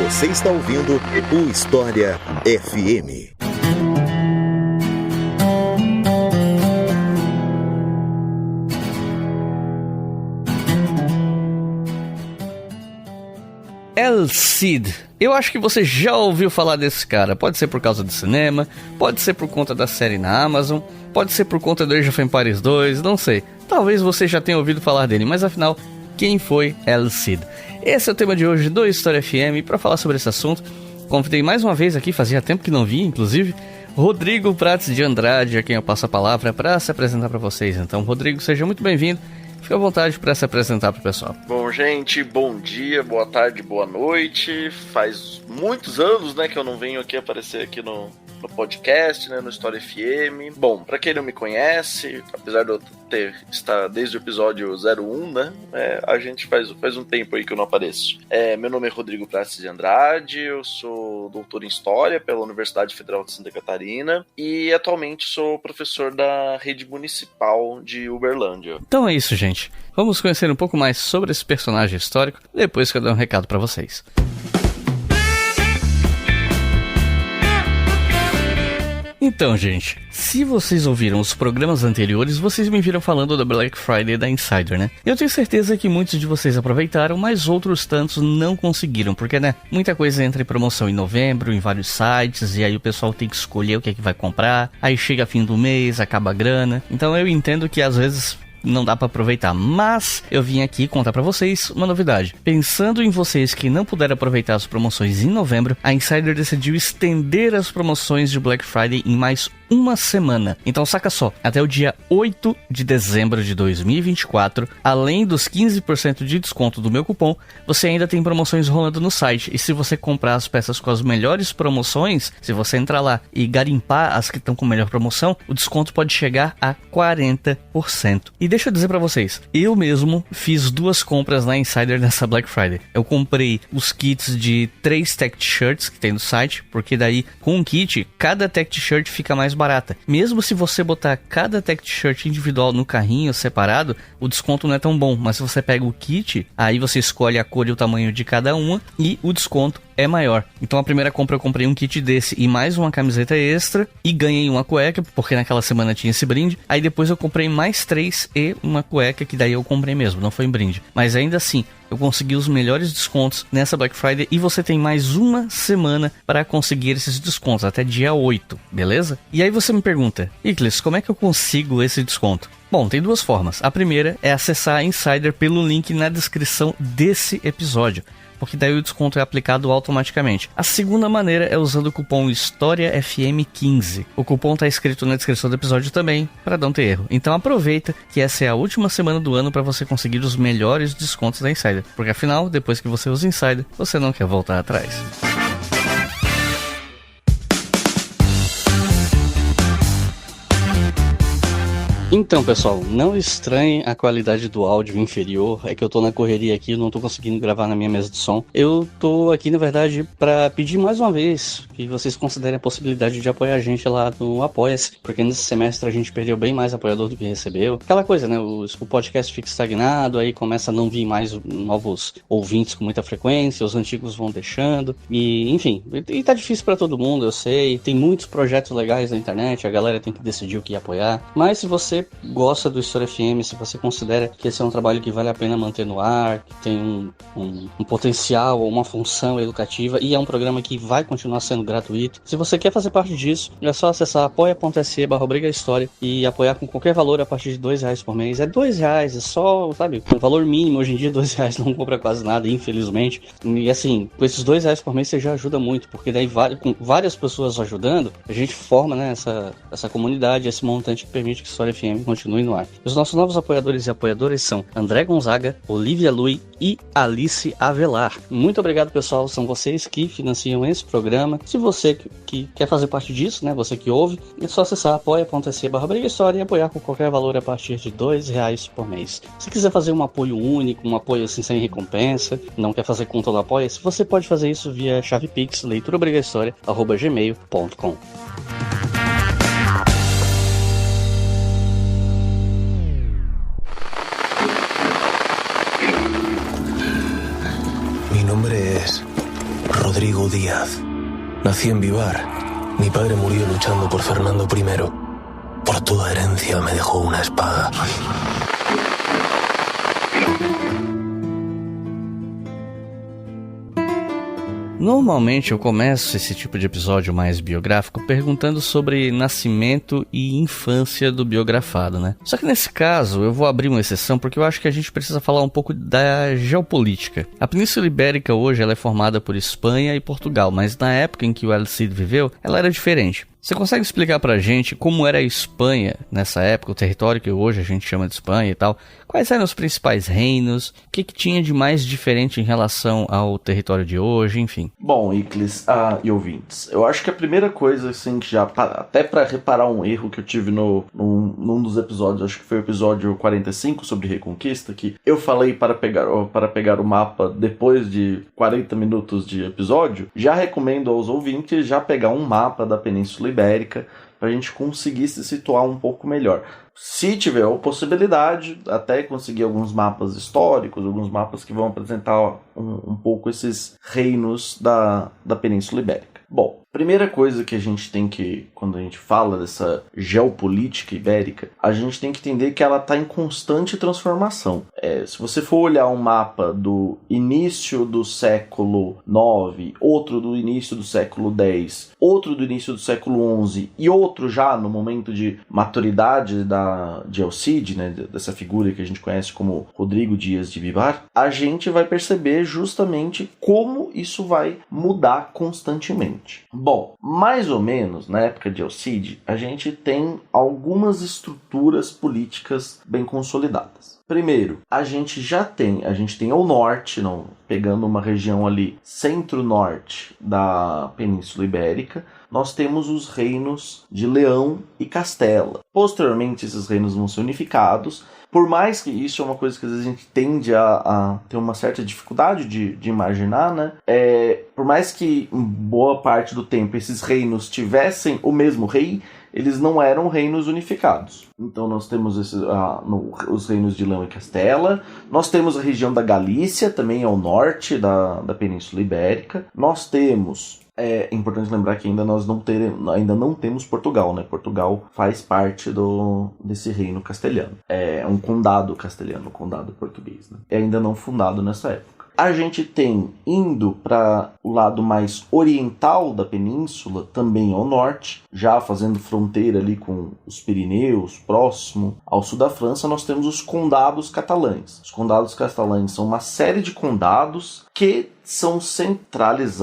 Você está ouvindo o História FM. El Cid. Eu acho que você já ouviu falar desse cara. Pode ser por causa do cinema, pode ser por conta da série na Amazon, pode ser por conta do Age of Empires 2, não sei. Talvez você já tenha ouvido falar dele, mas afinal, quem foi El Cid? Esse é o tema de hoje do História FM. Para falar sobre esse assunto, convidei mais uma vez aqui, fazia tempo que não vi, inclusive, Rodrigo Prates de Andrade, a quem eu passo a palavra para se apresentar para vocês. Então, Rodrigo, seja muito bem-vindo. Fica à vontade para se apresentar pro pessoal. Bom, gente, bom dia, boa tarde, boa noite. Faz muitos anos, né, que eu não venho aqui aparecer aqui no podcast, né, no História FM. Bom, pra quem não me conhece, apesar de eu estar desde o episódio 01, né, a gente faz um tempo aí que eu não apareço. Meu nome é Rodrigo Prates de Andrade, eu sou doutor em História pela Universidade Federal de Santa Catarina e atualmente sou professor da Rede Municipal de Uberlândia. Então é isso, gente. Vamos conhecer um pouco mais sobre esse personagem histórico depois que eu der um recado pra vocês. Então, gente, se vocês ouviram os programas anteriores, vocês me viram falando da Black Friday da Insider, né? Eu tenho certeza que muitos de vocês aproveitaram, mas outros tantos não conseguiram, porque, né, muita coisa entra em promoção em novembro, em vários sites, e aí o pessoal tem que escolher o que é que vai comprar, aí chega fim do mês, acaba a grana. Então eu entendo que às vezes não dá pra aproveitar, mas eu vim aqui contar pra vocês uma novidade. Pensando em vocês que não puderam aproveitar as promoções em novembro, a Insider decidiu estender as promoções de Black Friday em mais uma semana. Então saca só, até o dia 8 de dezembro de 2024, além dos 15% de desconto do meu cupom, você ainda tem promoções rolando no site. E se você comprar as peças com as melhores promoções, se você entrar lá e garimpar as que estão com melhor promoção, o desconto pode chegar a 40%. E deixa eu dizer pra vocês, eu mesmo fiz 2 compras na Insider nessa Black Friday. Eu comprei os kits de 3 tech t-shirts que tem no site, porque daí com um kit, cada tech t-shirt fica mais barata. Mesmo se você botar cada tech t-shirt individual no carrinho separado, o desconto não é tão bom, mas se você pega o kit, aí você escolhe a cor e o tamanho de cada uma e o desconto é maior. Então a primeira compra eu comprei um kit desse e mais uma camiseta extra e ganhei uma cueca, porque naquela semana tinha esse brinde. Aí depois eu comprei mais 3 e uma cueca, que daí eu comprei mesmo, não foi um brinde. Mas ainda assim, eu consegui os melhores descontos nessa Black Friday e você tem mais uma semana para conseguir esses descontos, até dia 8, beleza? E aí você me pergunta, Iclis, como é que eu consigo esse desconto? Bom, tem 2 formas. A primeira é acessar a Insider pelo link na descrição desse episódio, porque daí o desconto é aplicado automaticamente. A segunda maneira é usando o cupom HistóriaFM15. O cupom está escrito na descrição do episódio também, para não ter erro. Então aproveita que essa é a última semana do ano para você conseguir os melhores descontos da Insider, porque afinal, depois que você usa Insider, você não quer voltar atrás. Então, pessoal, não estranhem a qualidade do áudio inferior, é que eu tô na correria aqui, não tô conseguindo gravar na minha mesa de som. Eu tô aqui, na verdade, para pedir mais uma vez que vocês considerem a possibilidade de apoiar a gente lá no Apoia-se, porque nesse semestre a gente perdeu bem mais apoiador do que recebeu. Aquela coisa, né, o podcast fica estagnado, aí começa a não vir mais novos ouvintes com muita frequência, os antigos vão deixando, e enfim, e tá difícil para todo mundo, eu sei, tem muitos projetos legais na internet, a galera tem que decidir o que apoiar, mas se você gosta do História FM, se você considera que esse é um trabalho que vale a pena manter no ar, que tem um potencial ou uma função educativa e é um programa que vai continuar sendo gratuito, se você quer fazer parte disso, é só acessar apoia.se/brigahistoria e apoiar com qualquer valor a partir de R$2 por mês. É R$2, é só, sabe, o valor mínimo hoje em dia R$2 não compra quase nada, infelizmente. E assim, com esses R$2 por mês você já ajuda muito, porque daí com várias pessoas ajudando, a gente forma, né, essa comunidade, esse montante que permite que a História FM continue no ar. Os nossos novos apoiadores e apoiadoras são André Gonzaga, Olivia Lui e Alice Avelar. Muito obrigado, pessoal, são vocês que financiam esse programa. Se você que quer fazer parte disso, né, você que ouve, é só acessar apoia.se/brigahistoria e apoiar com qualquer valor a partir de R$2 por mês. Se quiser fazer um apoio único, um apoio assim sem recompensa, não quer fazer conta do Apoia-se, você pode fazer isso via chave Pix, leituraobrigahistoria@gmail.com. Mi nombre es Rodrigo Díaz. Nací en Vivar. Mi padre murió luchando por Fernando I. Por toda herencia me dejó una espada. Normalmente eu começo esse tipo de episódio mais biográfico perguntando sobre nascimento e infância do biografado, né? Só que nesse caso eu vou abrir uma exceção porque eu acho que a gente precisa falar um pouco da geopolítica. A Península Ibérica hoje ela é formada por Espanha e Portugal, mas na época em que o El Cid viveu, ela era diferente. Você consegue explicar pra gente como era a Espanha nessa época, o território que hoje a gente chama de Espanha e tal? Quais eram os principais reinos? O que tinha de mais diferente em relação ao território de hoje, enfim? Bom, Iclis e ouvintes, eu acho que a primeira coisa, assim, que já, até pra reparar um erro que eu tive num dos episódios, acho que foi o episódio 45 sobre Reconquista, que eu falei para pegar o mapa depois de 40 minutos de episódio, já recomendo aos ouvintes já pegar um mapa da Península Ibérica para a gente conseguir se situar um pouco melhor. Se tiver a possibilidade, até conseguir alguns mapas históricos, alguns mapas que vão apresentar um pouco esses reinos da Península Ibérica. Bom, primeira coisa que a gente tem que, quando a gente fala dessa geopolítica ibérica, a gente tem que entender que ela está em constante transformação. Se você for olhar um mapa do início do século IX, outro do início do século X, outro do início do século XI e outro já no momento de maturidade de El Cid, né, dessa figura que a gente conhece como Rodrigo Díaz de Vivar, a gente vai perceber justamente como isso vai mudar constantemente. Bom, mais ou menos na época de El Cid, a gente tem algumas estruturas políticas bem consolidadas. Primeiro, a gente tem ao norte, pegando uma região ali centro-norte da Península Ibérica, nós temos os reinos de Leão e Castela. Posteriormente, esses reinos vão ser unificados. Por mais que isso é uma coisa que às vezes a gente tende a ter uma certa dificuldade de imaginar, né? Por mais que em boa parte do tempo esses reinos tivessem o mesmo rei, eles não eram reinos unificados. Então nós temos os reinos de Leão e Castela, nós temos a região da Galícia, também ao norte da Península Ibérica, nós temos... É importante lembrar que ainda não temos Portugal, né? Portugal faz parte desse reino castelhano. É um condado castelhano, um condado português, né? É ainda não fundado nessa época. A gente tem, indo para o lado mais oriental da península, também ao norte, já fazendo fronteira ali com os Pirineus, próximo ao sul da França, nós temos os condados catalães. Os condados catalães são uma série de condados que são centrados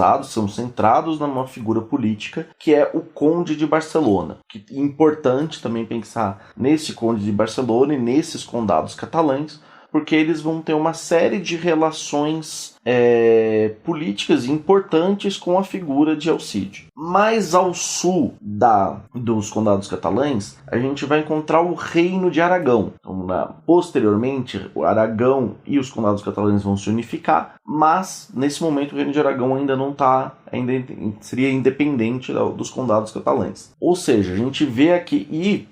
numa figura política que é o Conde de Barcelona. Que é importante também pensar nesse Conde de Barcelona e nesses condados catalães, porque eles vão ter uma série de relações políticas importantes com a figura de El Cid. Mais ao sul dos condados catalães, a gente vai encontrar o Reino de Aragão. Então, posteriormente, o Aragão e os condados catalães vão se unificar, mas nesse momento o Reino de Aragão ainda não seria independente dos condados catalães. Ou seja, a gente vê aqui,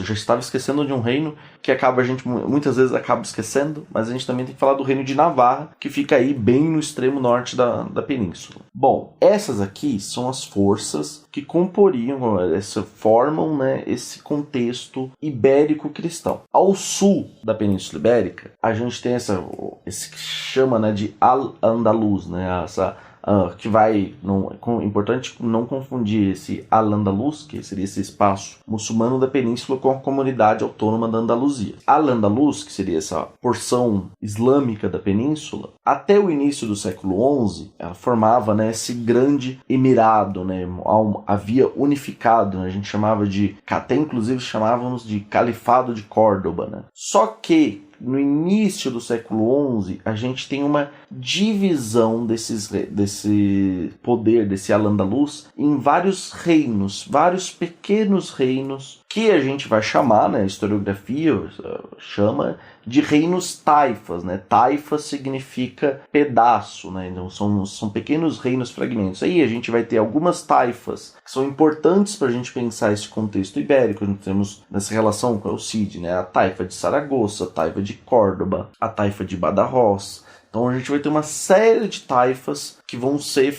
já estava esquecendo de um reino que a gente muitas vezes acaba esquecendo, mas a gente também tem que falar do Reino de Navarra, que fica aí bem no extremo norte da península. Bom, essas aqui são as forças que formam, né, esse contexto ibérico-cristão. Ao sul da Península Ibérica, a gente tem esse que chama, né, de Al-Andalus, né, que importante não confundir esse Al-Andalus, que seria esse espaço muçulmano da península, com a comunidade autônoma da Andaluzia. Al-Andalus, que seria essa porção islâmica da península, até o início do século XI, ela formava, né, esse grande emirado, né, havia unificado, né, a gente até inclusive chamávamos de Califado de Córdoba, né. Só que no início do século XI, a gente tem uma divisão desse poder, desse Al-Andalus, em vários reinos, vários pequenos reinos, que a gente vai chamar, né, a historiografia chama de reinos taifas, né? Taifa significa pedaço, né? Então são pequenos reinos fragmentos. Aí a gente vai ter algumas taifas que são importantes para a gente pensar esse contexto ibérico. Nós temos nessa relação com o El Cid, né? A taifa de Saragoça, a taifa de Córdoba, a taifa de Badajoz. Então a gente vai ter uma série de taifas que vão ser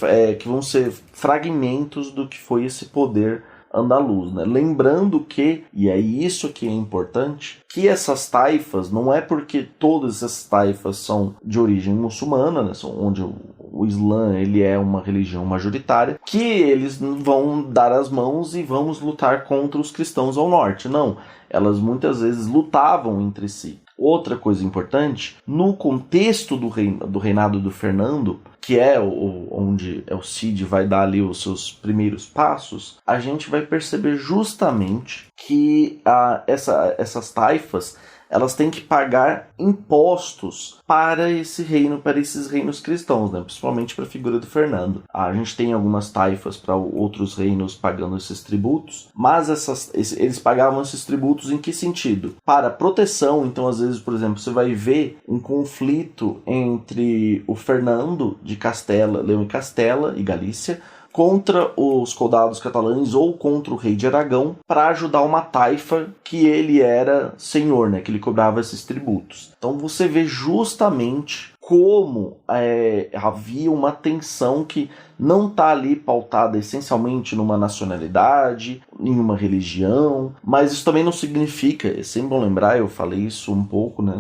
fragmentos do que foi esse poder andaluz, né? Lembrando que, e é isso que é importante, que essas taifas, não é porque todas essas taifas são de origem muçulmana, né? Onde o Islã ele é uma religião majoritária, que eles vão dar as mãos e vamos lutar contra os cristãos ao norte. Não, elas muitas vezes lutavam entre si. Outra coisa importante, no contexto do reinado do Fernando, que é onde El Cid vai dar ali os seus primeiros passos, a gente vai perceber justamente que essas taifas elas têm que pagar impostos para esse reino, para esses reinos cristãos, né? Principalmente para a figura do Fernando. A gente tem algumas taifas para outros reinos pagando esses tributos, mas eles pagavam esses tributos em que sentido? Para proteção. Então, às vezes, por exemplo, você vai ver um conflito entre o Fernando de Castela, Leão e Castela e Galícia, contra os soldados catalães ou contra o rei de Aragão, para ajudar uma taifa que ele era senhor, né, que ele cobrava esses tributos. Então você vê justamente como havia uma tensão que não está ali pautada essencialmente numa nacionalidade, em uma religião, mas isso também não significa, é sempre bom lembrar, eu falei isso um pouco, né,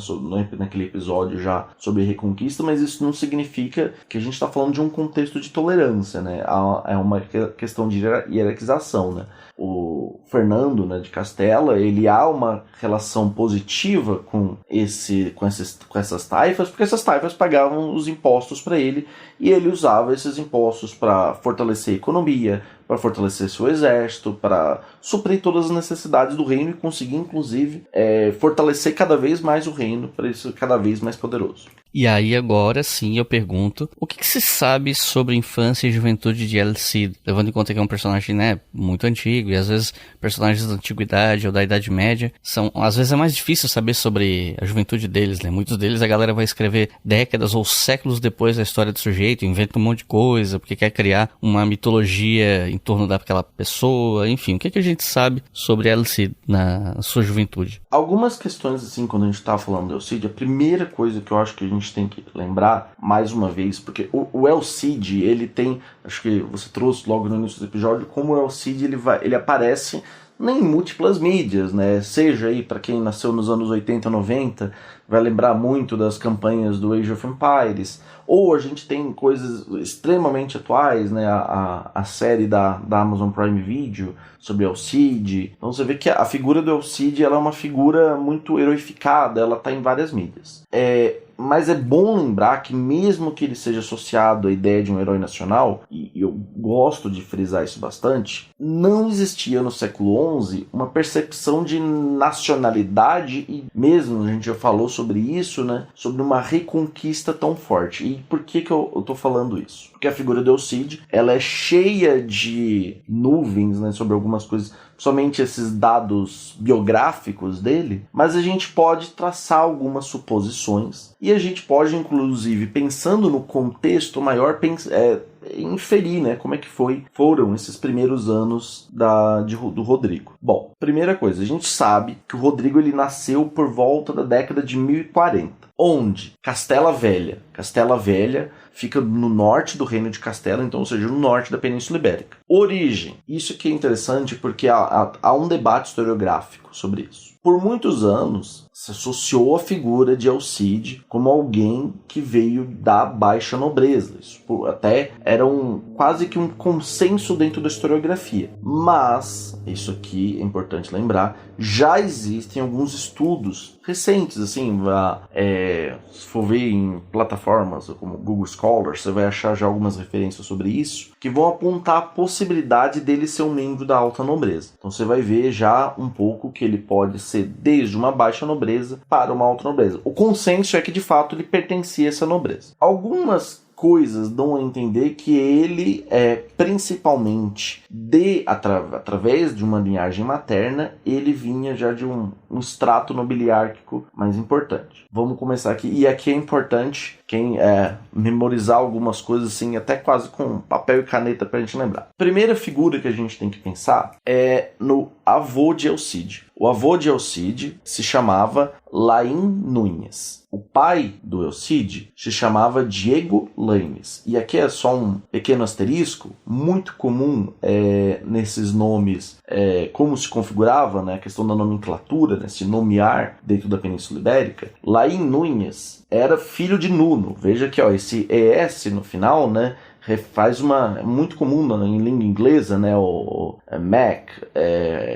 naquele episódio já sobre Reconquista, mas isso não significa que a gente está falando de um contexto de tolerância, né, é uma questão de hierarquização, né. O Fernando, né, de Castela, ele há uma relação positiva com essas taifas, porque essas taifas pagavam os impostos para ele e ele usava esses impostos para fortalecer a economia, para fortalecer seu exército, para suprir todas as necessidades do reino e conseguir, inclusive, fortalecer cada vez mais o reino para isso cada vez mais poderoso. E aí agora sim eu pergunto, o que se sabe sobre a infância e juventude de El Cid? Levando em conta que é um personagem, né, muito antigo, e às vezes personagens da antiguidade ou da Idade Média às vezes é mais difícil saber sobre a juventude deles, né? Muitos deles a galera vai escrever décadas ou séculos depois da história do sujeito, inventa um monte de coisa, porque quer criar uma mitologia em torno daquela pessoa, enfim, o que a gente sabe sobre El Cid na sua juventude? Algumas questões, assim, quando a gente tá falando do El Cid, a primeira coisa que eu acho que a gente tem que lembrar, mais uma vez, porque o El Cid, ele tem, acho que você trouxe logo no início do episódio, como o El Cid, ele aparece em múltiplas mídias, né? Seja aí, para quem nasceu nos anos 80, 90, vai lembrar muito das campanhas do Age of Empires, ou a gente tem coisas extremamente atuais, né? A série da Amazon Prime Video sobre El Cid. Então você vê que a figura do El Cid, ela é uma figura muito heroificada, ela está em várias mídias. Mas é bom lembrar que mesmo que ele seja associado à ideia de um herói nacional, e eu gosto de frisar isso bastante, não existia no século XI uma percepção de nacionalidade, e mesmo a gente já falou sobre isso, né, sobre uma reconquista tão forte. E por que eu tô falando isso? Porque a figura do El Cid, ela é cheia de nuvens, né, sobre algumas coisas, somente esses dados biográficos dele, mas a gente pode traçar algumas suposições e a gente pode, inclusive, pensando no contexto maior, inferir, né, como é que foram esses primeiros anos do Rodrigo. Bom, primeira coisa, a gente sabe que o Rodrigo ele nasceu por volta da década de 1040. Onde? Castela Velha. Castela Velha fica no norte do reino de Castela, então, ou seja, no norte da Península Ibérica. Origem. Isso aqui é interessante porque há um debate historiográfico sobre isso. Por muitos anos, se associou a figura de El Cid como alguém que veio da baixa nobreza. Isso até era quase que um consenso dentro da historiografia. Mas, isso aqui é importante lembrar, já existem alguns estudos recentes, assim, se for ver em plataformas como Google Scholar, você vai achar já algumas referências sobre isso, que vão apontar a possibilidade dele ser um membro da alta nobreza. Então você vai ver já um pouco que ele pode ser desde uma baixa nobreza para uma alta nobreza. O consenso é que de fato ele pertencia a essa nobreza. Algumas coisas dão a entender que ele principalmente através de uma linhagem materna, ele vinha já de um extrato nobiliárquico mais importante. Vamos começar aqui, e aqui é importante quem memorizar algumas coisas assim, até quase com papel e caneta pra gente lembrar. Primeira figura que a gente tem que pensar é no avô de El Cid. O avô de Elcide se chamava Laim Núñez. O pai do Elcide se chamava Diego Laínez. E aqui é só um pequeno asterisco, muito comum nesses nomes, como se configurava, né, a questão da nomenclatura, né, se nomear dentro da Península Ibérica. Laim Núñez era filho de Nuno. Veja que esse ES no final, né, faz é muito comum em língua inglesa, né, o Mac,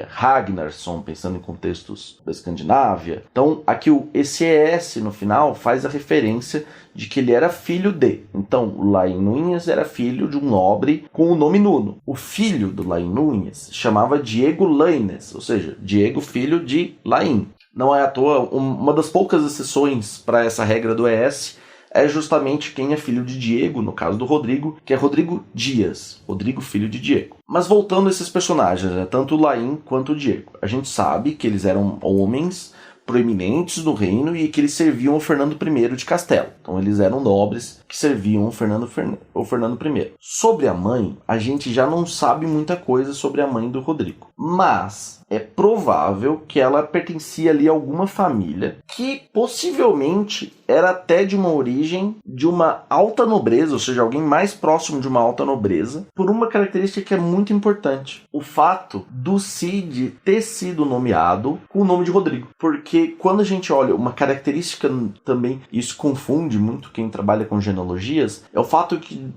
Ragnarsson, pensando em contextos da Escandinávia. Então, aqui esse ES no final faz a referência de que ele era filho de. Então, o Laim Núñez era filho de um nobre com o nome Nuno. O filho do Laim Núñez chamava Diego Laínez, ou seja, Diego, filho de Laim. Não é à toa, uma das poucas exceções para essa regra do ES é justamente quem é filho de Diego, no caso do Rodrigo, que é Rodrigo Dias, Rodrigo filho de Diego. Mas voltando a esses personagens, né, tanto o Laim quanto o Diego, a gente sabe que eles eram homens proeminentes do reino e que eles serviam ao Fernando I de Castela. Então eles eram nobres que serviam ao Fernando I. Sobre a mãe, a gente já não sabe muita coisa sobre a mãe do Rodrigo. Mas é provável que ela pertencia ali a alguma família que possivelmente era até de uma origem de uma alta nobreza, ou seja, alguém mais próximo de uma alta nobreza, por uma característica que é muito importante. O fato do Cid ter sido nomeado com o nome de Rodrigo. Porque quando a gente olha uma característica também, isso confunde muito quem trabalha com genealogias, é o fato que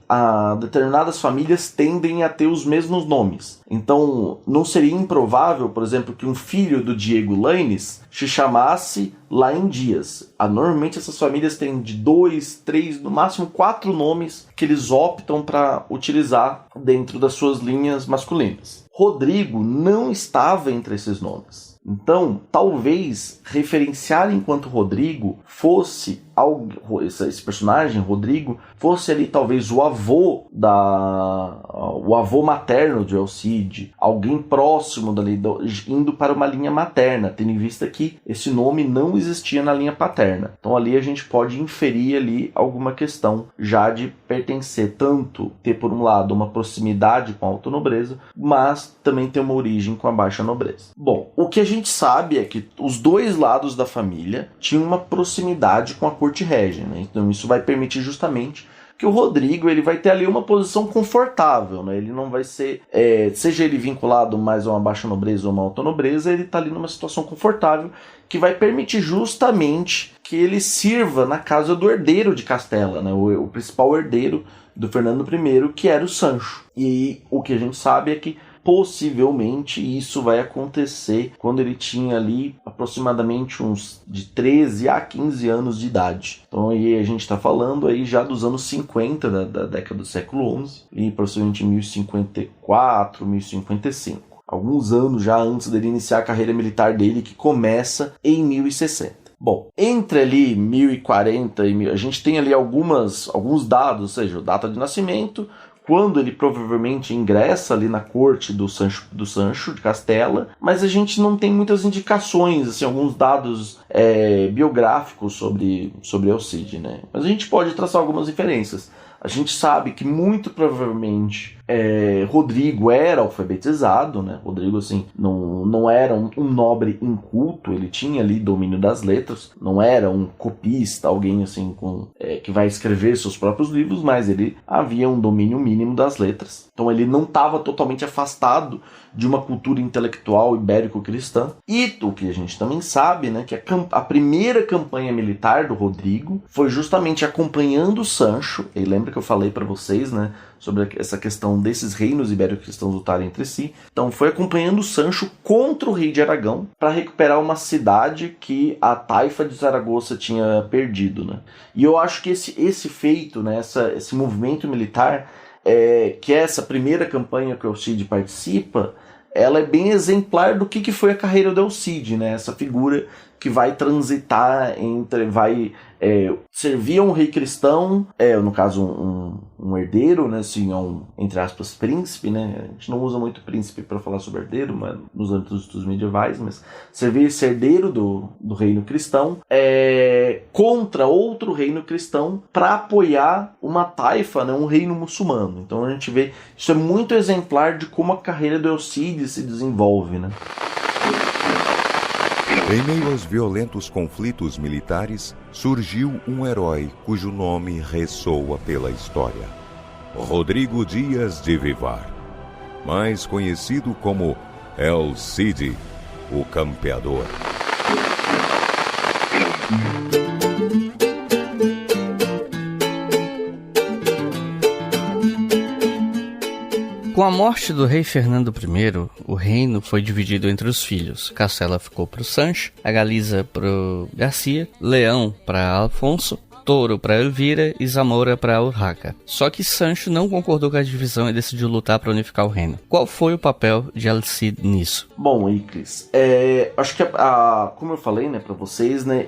determinadas famílias tendem a ter os mesmos nomes. Então, não seria improvável, por exemplo, que um filho do Diego Laínez se chamasse Laim Dias. Normalmente essas famílias têm de 2, 3, no máximo 4 nomes que eles optam para utilizar dentro das suas linhas masculinas. Rodrigo não estava entre esses nomes. Então, talvez referenciar enquanto Rodrigo fosse esse personagem, Rodrigo, fosse ali talvez o avô materno de Elcide, alguém próximo dali, indo para uma linha materna, tendo em vista que esse nome não existia na linha paterna. Então ali a gente pode inferir ali alguma questão já de pertencer tanto, ter por um lado uma proximidade com a alta nobreza, mas também ter uma origem com a baixa nobreza. Bom, o que a gente sabe é que os dois lados da família tinham uma proximidade com a corte régia, né? Então isso vai permitir justamente que o Rodrigo ele vai ter ali uma posição confortável, né? Ele não vai ser, seja ele vinculado mais a uma baixa nobreza ou uma alta nobreza, ele está ali numa situação confortável que vai permitir justamente que ele sirva na casa do herdeiro de Castela, né? O principal herdeiro do Fernando I, que era o Sancho. E o que a gente sabe é que possivelmente isso vai acontecer quando ele tinha ali aproximadamente uns de 13 a 15 anos de idade. Então aí a gente está falando aí já dos anos 50 da década do século XI, e aproximadamente 1054, 1055. Alguns anos já antes dele iniciar a carreira militar dele, que começa em 1060. Bom, entre ali 1040 e a gente tem ali alguns dados, ou seja, data de nascimento, quando ele provavelmente ingressa ali na corte do Sancho de Castela, mas a gente não tem muitas indicações, assim, alguns dados biográficos sobre Elcide, né? Mas a gente pode traçar algumas inferências. A gente sabe que muito provavelmente Rodrigo era alfabetizado, né? Rodrigo, assim, não era um nobre inculto, ele tinha ali domínio das letras, não era um copista, alguém assim que vai escrever seus próprios livros, mas ele havia um domínio mínimo das letras. Então ele não estava totalmente afastado de uma cultura intelectual ibérico-cristã. E o que a gente também sabe, né, que a primeira campanha militar do Rodrigo foi justamente acompanhando o Sancho. E lembra que eu falei para vocês, né, sobre essa questão desses reinos ibero-cristãos lutarem entre si. Então foi acompanhando o Sancho contra o rei de Aragão para recuperar uma cidade que a taifa de Zaragoza tinha perdido, né? E eu acho que esse feito, né, esse movimento militar, que é essa primeira campanha que o Elcide participa, ela é bem exemplar do que foi a carreira do Elcide, né? Essa figura que vai transitar vai servir a um rei cristão, no caso um herdeiro, né? Assim, entre aspas, príncipe, né? A gente não usa muito príncipe para falar sobre herdeiro, mas nos âmbitos medievais, mas servir esse herdeiro do reino cristão contra outro reino cristão para apoiar uma taifa, né? Um reino muçulmano. Então a gente vê, isso é muito exemplar de como a carreira do Elcide se desenvolve, né? Em meio aos violentos conflitos militares, surgiu um herói cujo nome ressoa pela história. Rodrigo Dias de Vivar, mais conhecido como El Cid, o Campeador. Com a morte do rei Fernando I, o reino foi dividido entre os filhos. Castela ficou para o Sancho, a Galiza para o Garcia, Leão para Afonso, Touro para Elvira e Zamora para Urraca. Só que Sancho não concordou com a divisão e decidiu lutar para unificar o reino. Qual foi o papel de El Cid nisso? Bom, Iclis, acho que como eu falei, né, para vocês, né,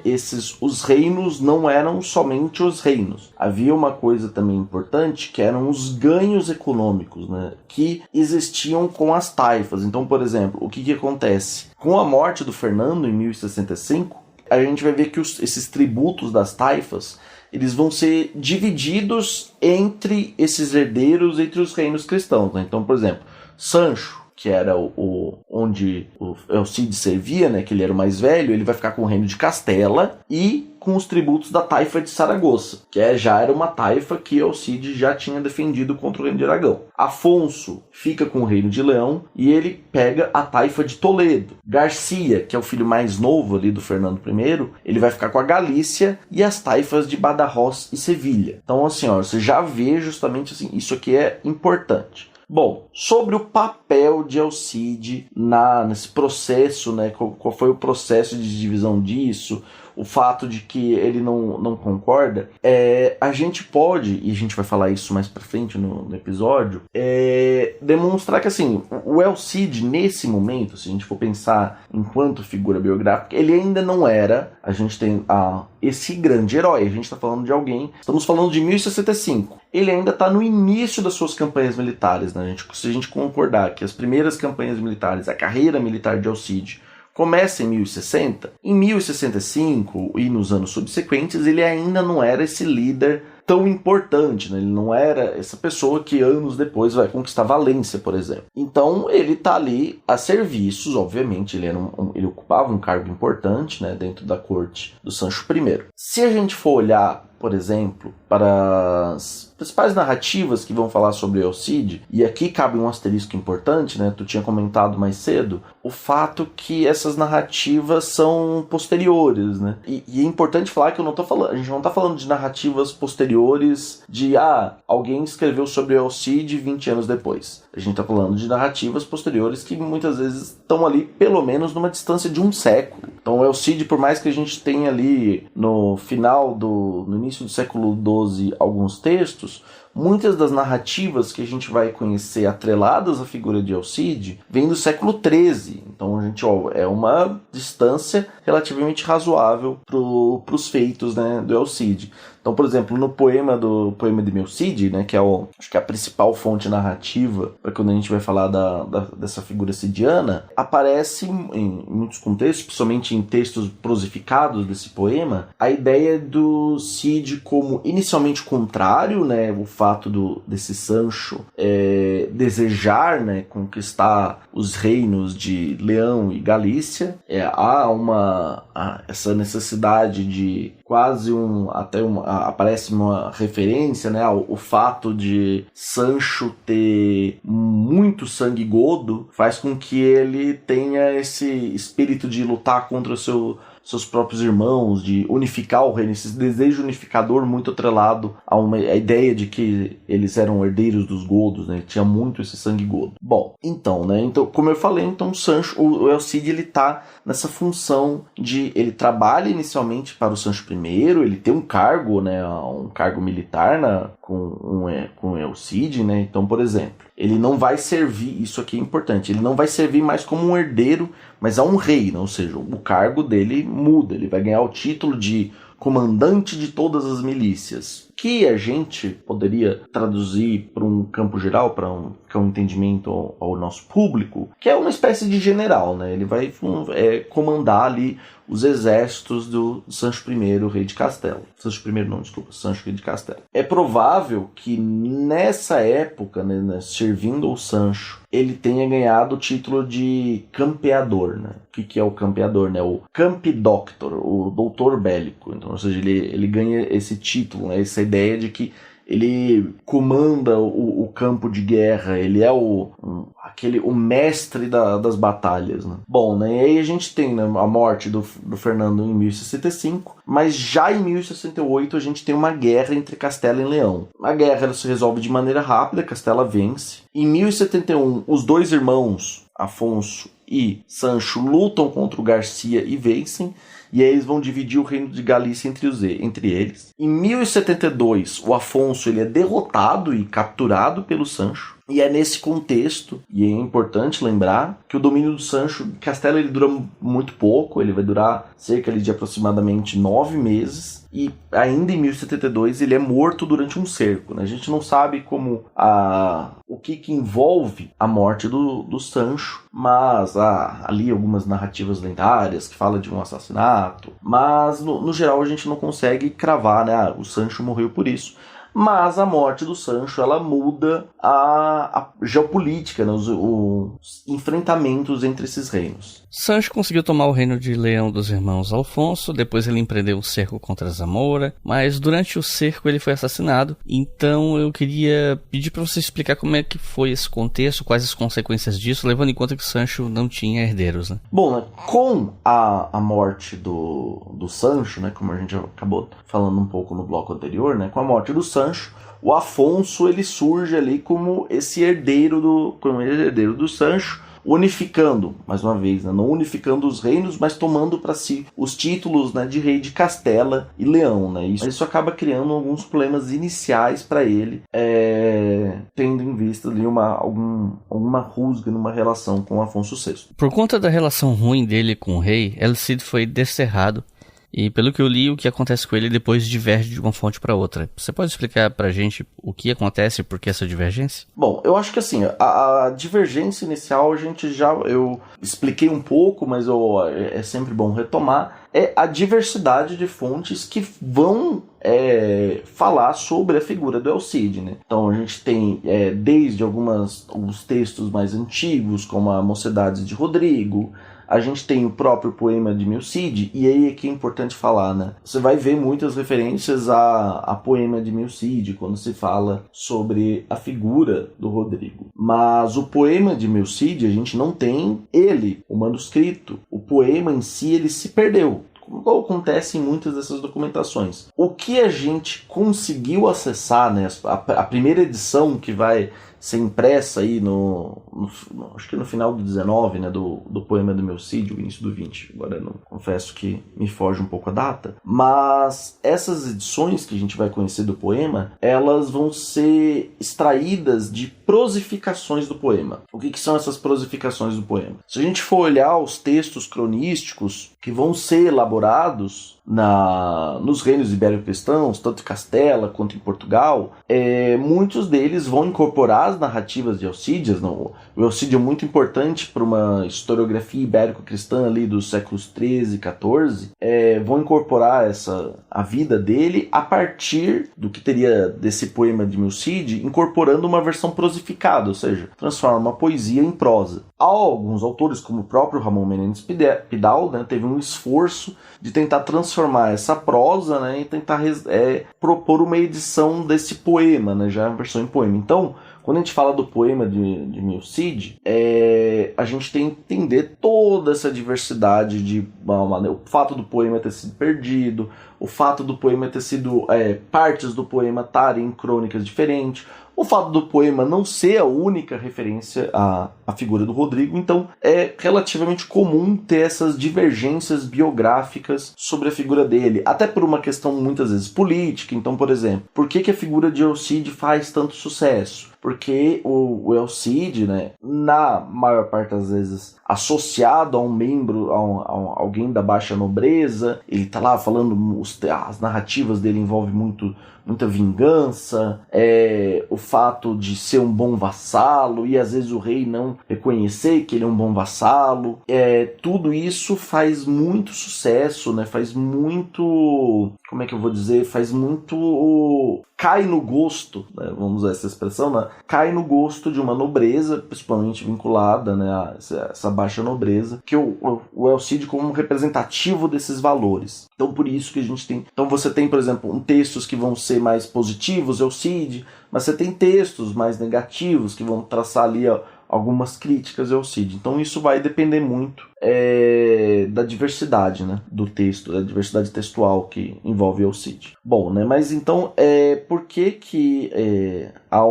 os reinos não eram somente os reinos. Havia uma coisa também importante, que eram os ganhos econômicos, né, que existiam com as taifas. Então, por exemplo, o que acontece? Com a morte do Fernando em 1065, a gente vai ver que esses tributos das taifas, eles vão ser divididos entre esses herdeiros, entre os reinos cristãos, né? Então, por exemplo, Sancho, que era onde o El Cid servia, né, que ele era o mais velho, ele vai ficar com o reino de Castela e com os tributos da taifa de Saragoça, que já era uma taifa que El Cid já tinha defendido contra o reino de Aragão. Afonso fica com o reino de Leão e ele pega a taifa de Toledo. Garcia, que é o filho mais novo ali do Fernando I, ele vai ficar com a Galícia e as taifas de Badajoz e Sevilha. Então, assim, ó, você já vê justamente assim, isso aqui é importante. Bom, sobre o papel de El Cid nesse processo, né, qual foi o processo de divisão disso, o fato de que ele não concorda, a gente pode, e a gente vai falar isso mais pra frente no episódio, demonstrar que assim, o El Cid nesse momento, se a gente for pensar enquanto figura biográfica, ele ainda não era, a gente tem esse grande herói, a gente está falando de alguém, estamos falando de 1065, ele ainda está no início das suas campanhas militares, né? Se a gente concordar que as primeiras campanhas militares, a carreira militar de El Cid, começa em 1060, em 1065 e nos anos subsequentes ele ainda não era esse líder tão importante, né? Ele não era essa pessoa que anos depois vai conquistar Valência, por exemplo. Então ele está ali a serviços, obviamente, ele ocupava um cargo importante, né, dentro da corte do Sancho I. Se a gente for olhar, por exemplo, para as principais narrativas que vão falar sobre El Cid, e aqui cabe um asterisco importante, né? Tu tinha comentado mais cedo, o fato que essas narrativas são posteriores, né? E é importante falar que a gente não está falando de narrativas posteriores de, alguém escreveu sobre El Cid 20 anos depois. A gente está falando de narrativas posteriores que muitas vezes estão ali, pelo menos, numa distância de um século. Então, o El Cid, por mais que a gente tenha ali no início do século XII alguns textos, muitas das narrativas que a gente vai conhecer atreladas à figura de El Cid vêm do século XIII. Então, é uma distância relativamente razoável para os feitos, né, do El Cid. Então, por exemplo, no poema de Meu Cid, né, que acho que é a principal fonte narrativa para quando a gente vai falar dessa figura cidiana, aparece em muitos contextos, principalmente em textos prosificados desse poema, a ideia do Cid como inicialmente contrário, né, o fato desse Sancho desejar, né, conquistar os reinos de Leão e Galícia. Há essa necessidade de quase aparece uma referência, né, ao fato de Sancho ter muito sangue godo, faz com que ele tenha esse espírito de lutar contra seus próprios irmãos, de unificar o reino, esse desejo unificador muito atrelado a ideia de que eles eram herdeiros dos godos, né? Tinha muito esse sangue godo. Bom, então, como eu falei, Sancho, o El Cid, ele tá nessa função de, ele trabalha inicialmente para o Sancho I, ele tem um cargo, né, um cargo militar com o El Cid, né? Então, por exemplo, ele não vai servir, isso aqui é importante, ele não vai servir mais como um herdeiro, mas a um rei, né? Ou seja, o cargo dele muda, ele vai ganhar o título de comandante de todas as milícias. que a gente poderia traduzir para um campo geral, para um entendimento ao nosso público, que é uma espécie de general, né? Ele vai comandar ali os exércitos do Sancho I, rei de Castela. Sancho rei de Castela. É provável que nessa época, né, servindo ao Sancho, ele tenha ganhado o título de campeador, né? O que é o campeador, né? O Campidoctor, o doutor bélico. Então, ou seja, ele ganha esse título, né? Essa ideia de que ele comanda o campo de guerra, ele é o mestre das batalhas, né? Bom, né, e aí a gente tem, né, a morte do Fernando em 1065, mas já em 1068 a gente tem uma guerra entre Castela e Leão. A guerra ela se resolve de maneira rápida, Castela vence. Em 1071, os dois irmãos, Afonso e Sancho, lutam contra o Garcia e vencem. E aí eles vão dividir o reino de Galícia entre eles. Em 1072, o Afonso ele é derrotado e capturado pelo Sancho. E é nesse contexto, e é importante lembrar, que o domínio do Sancho, Castela, ele dura muito pouco, ele vai durar cerca de aproximadamente 9 meses, e ainda em 1072 ele é morto durante um cerco, né? A gente não sabe o que envolve a morte do Sancho, mas há ali algumas narrativas lendárias que falam de um assassinato, mas no geral a gente não consegue cravar, né? O Sancho morreu por isso. Mas a morte do Sancho, ela muda a geopolítica, né? Os enfrentamentos entre esses reinos. Sancho conseguiu tomar o reino de Leão dos irmãos Alfonso, depois ele empreendeu um cerco contra Zamora, mas durante o cerco ele foi assassinado. Então eu queria pedir para você explicar como é que foi esse contexto, quais as consequências disso, levando em conta que Sancho não tinha herdeiros, né? Bom, né, com a morte do Sancho, né, como a gente acabou falando um pouco no bloco anterior, né, com a morte do Sancho, o Afonso ele surge ali como esse herdeiro do Sancho, unificando, mais uma vez, né, não unificando os reinos, mas tomando para si os títulos, né, de rei de Castela e Leão, né? Isso acaba criando alguns problemas iniciais para ele, tendo em vista ali alguma rusga numa relação com Afonso VI. Por conta da relação ruim dele com o rei, El Cid foi desterrado. E pelo que eu li, o que acontece com ele depois diverge de uma fonte para outra. Você pode explicar pra gente o que acontece e por que essa divergência? Bom, eu acho que assim, a divergência inicial eu expliquei um pouco, mas é sempre bom retomar, é a diversidade de fontes que vão falar sobre a figura do El Cid, né? Então a gente tem desde alguns textos mais antigos, como a Mocedades de Rodrigo. A gente tem o próprio poema de Meu Cid, e aí é que é importante falar, né? Você vai ver muitas referências a poema de Meu Cid, quando se fala sobre a figura do Rodrigo. Mas o poema de Meu Cid, a gente não tem o manuscrito. O poema em si, ele se perdeu, como acontece em muitas dessas documentações. O que a gente conseguiu acessar, né? A primeira edição que vai ser impressa aí acho que no final do 19, né, do poema do Meu Cid, o início do 20. Agora eu confesso que me foge um pouco a data. Mas essas edições que a gente vai conhecer do poema, elas vão ser extraídas de prosificações do poema. O que são essas prosificações do poema? Se a gente for olhar os textos cronísticos que vão ser elaborados nos reinos ibero-cristãos, tanto em Castela quanto em Portugal, muitos deles vão incorporar as narrativas de Alcídias. O Alcídio é muito importante para uma historiografia ibérico-cristã ali dos séculos 13 e 14. Vão incorporar a vida dele a partir do que teria desse poema de Meu Cid, incorporando uma versão prosificada, ou seja, transforma uma poesia em prosa. Há alguns autores, como o próprio Ramon Menendez Pidal, né, teve um esforço de tentar transformar essa prosa, né, e tentar propor uma edição desse poema, né, já a versão em poema. Então, quando a gente fala do poema de Meu Cid, a gente tem que entender toda essa diversidade o fato do poema ter sido perdido, o fato do poema ter sido partes do poema estarem em crônicas diferentes, O fato do poema não ser a única referência à figura do Rodrigo, então é relativamente comum ter essas divergências biográficas sobre a figura dele, até por uma questão muitas vezes política. Então, por exemplo, por que a figura de El Cid faz tanto sucesso? Porque o El Cid, né, na maior parte das vezes associado a um membro, a alguém da baixa nobreza, ele tá lá falando, as narrativas dele envolvem muita vingança, o fato de ser um bom vassalo e às vezes o rei não reconhecer que ele é um bom vassalo, tudo isso faz muito sucesso, né? Faz muito, como é que eu vou dizer, cai no gosto, né? Vamos usar essa expressão, né? Cai no gosto de uma nobreza, principalmente vinculada, né, a essa baixa nobreza, que o El Cid como um representativo desses valores. Então por isso que a gente tem, então você tem, por exemplo, textos que vão ser mais positivos, El Cid, mas você tem textos mais negativos que vão traçar ali algumas críticas ao Cid. Então isso vai depender muito da diversidade, né, do texto, da diversidade textual que envolve o Cid. Bom, né, mas então por que há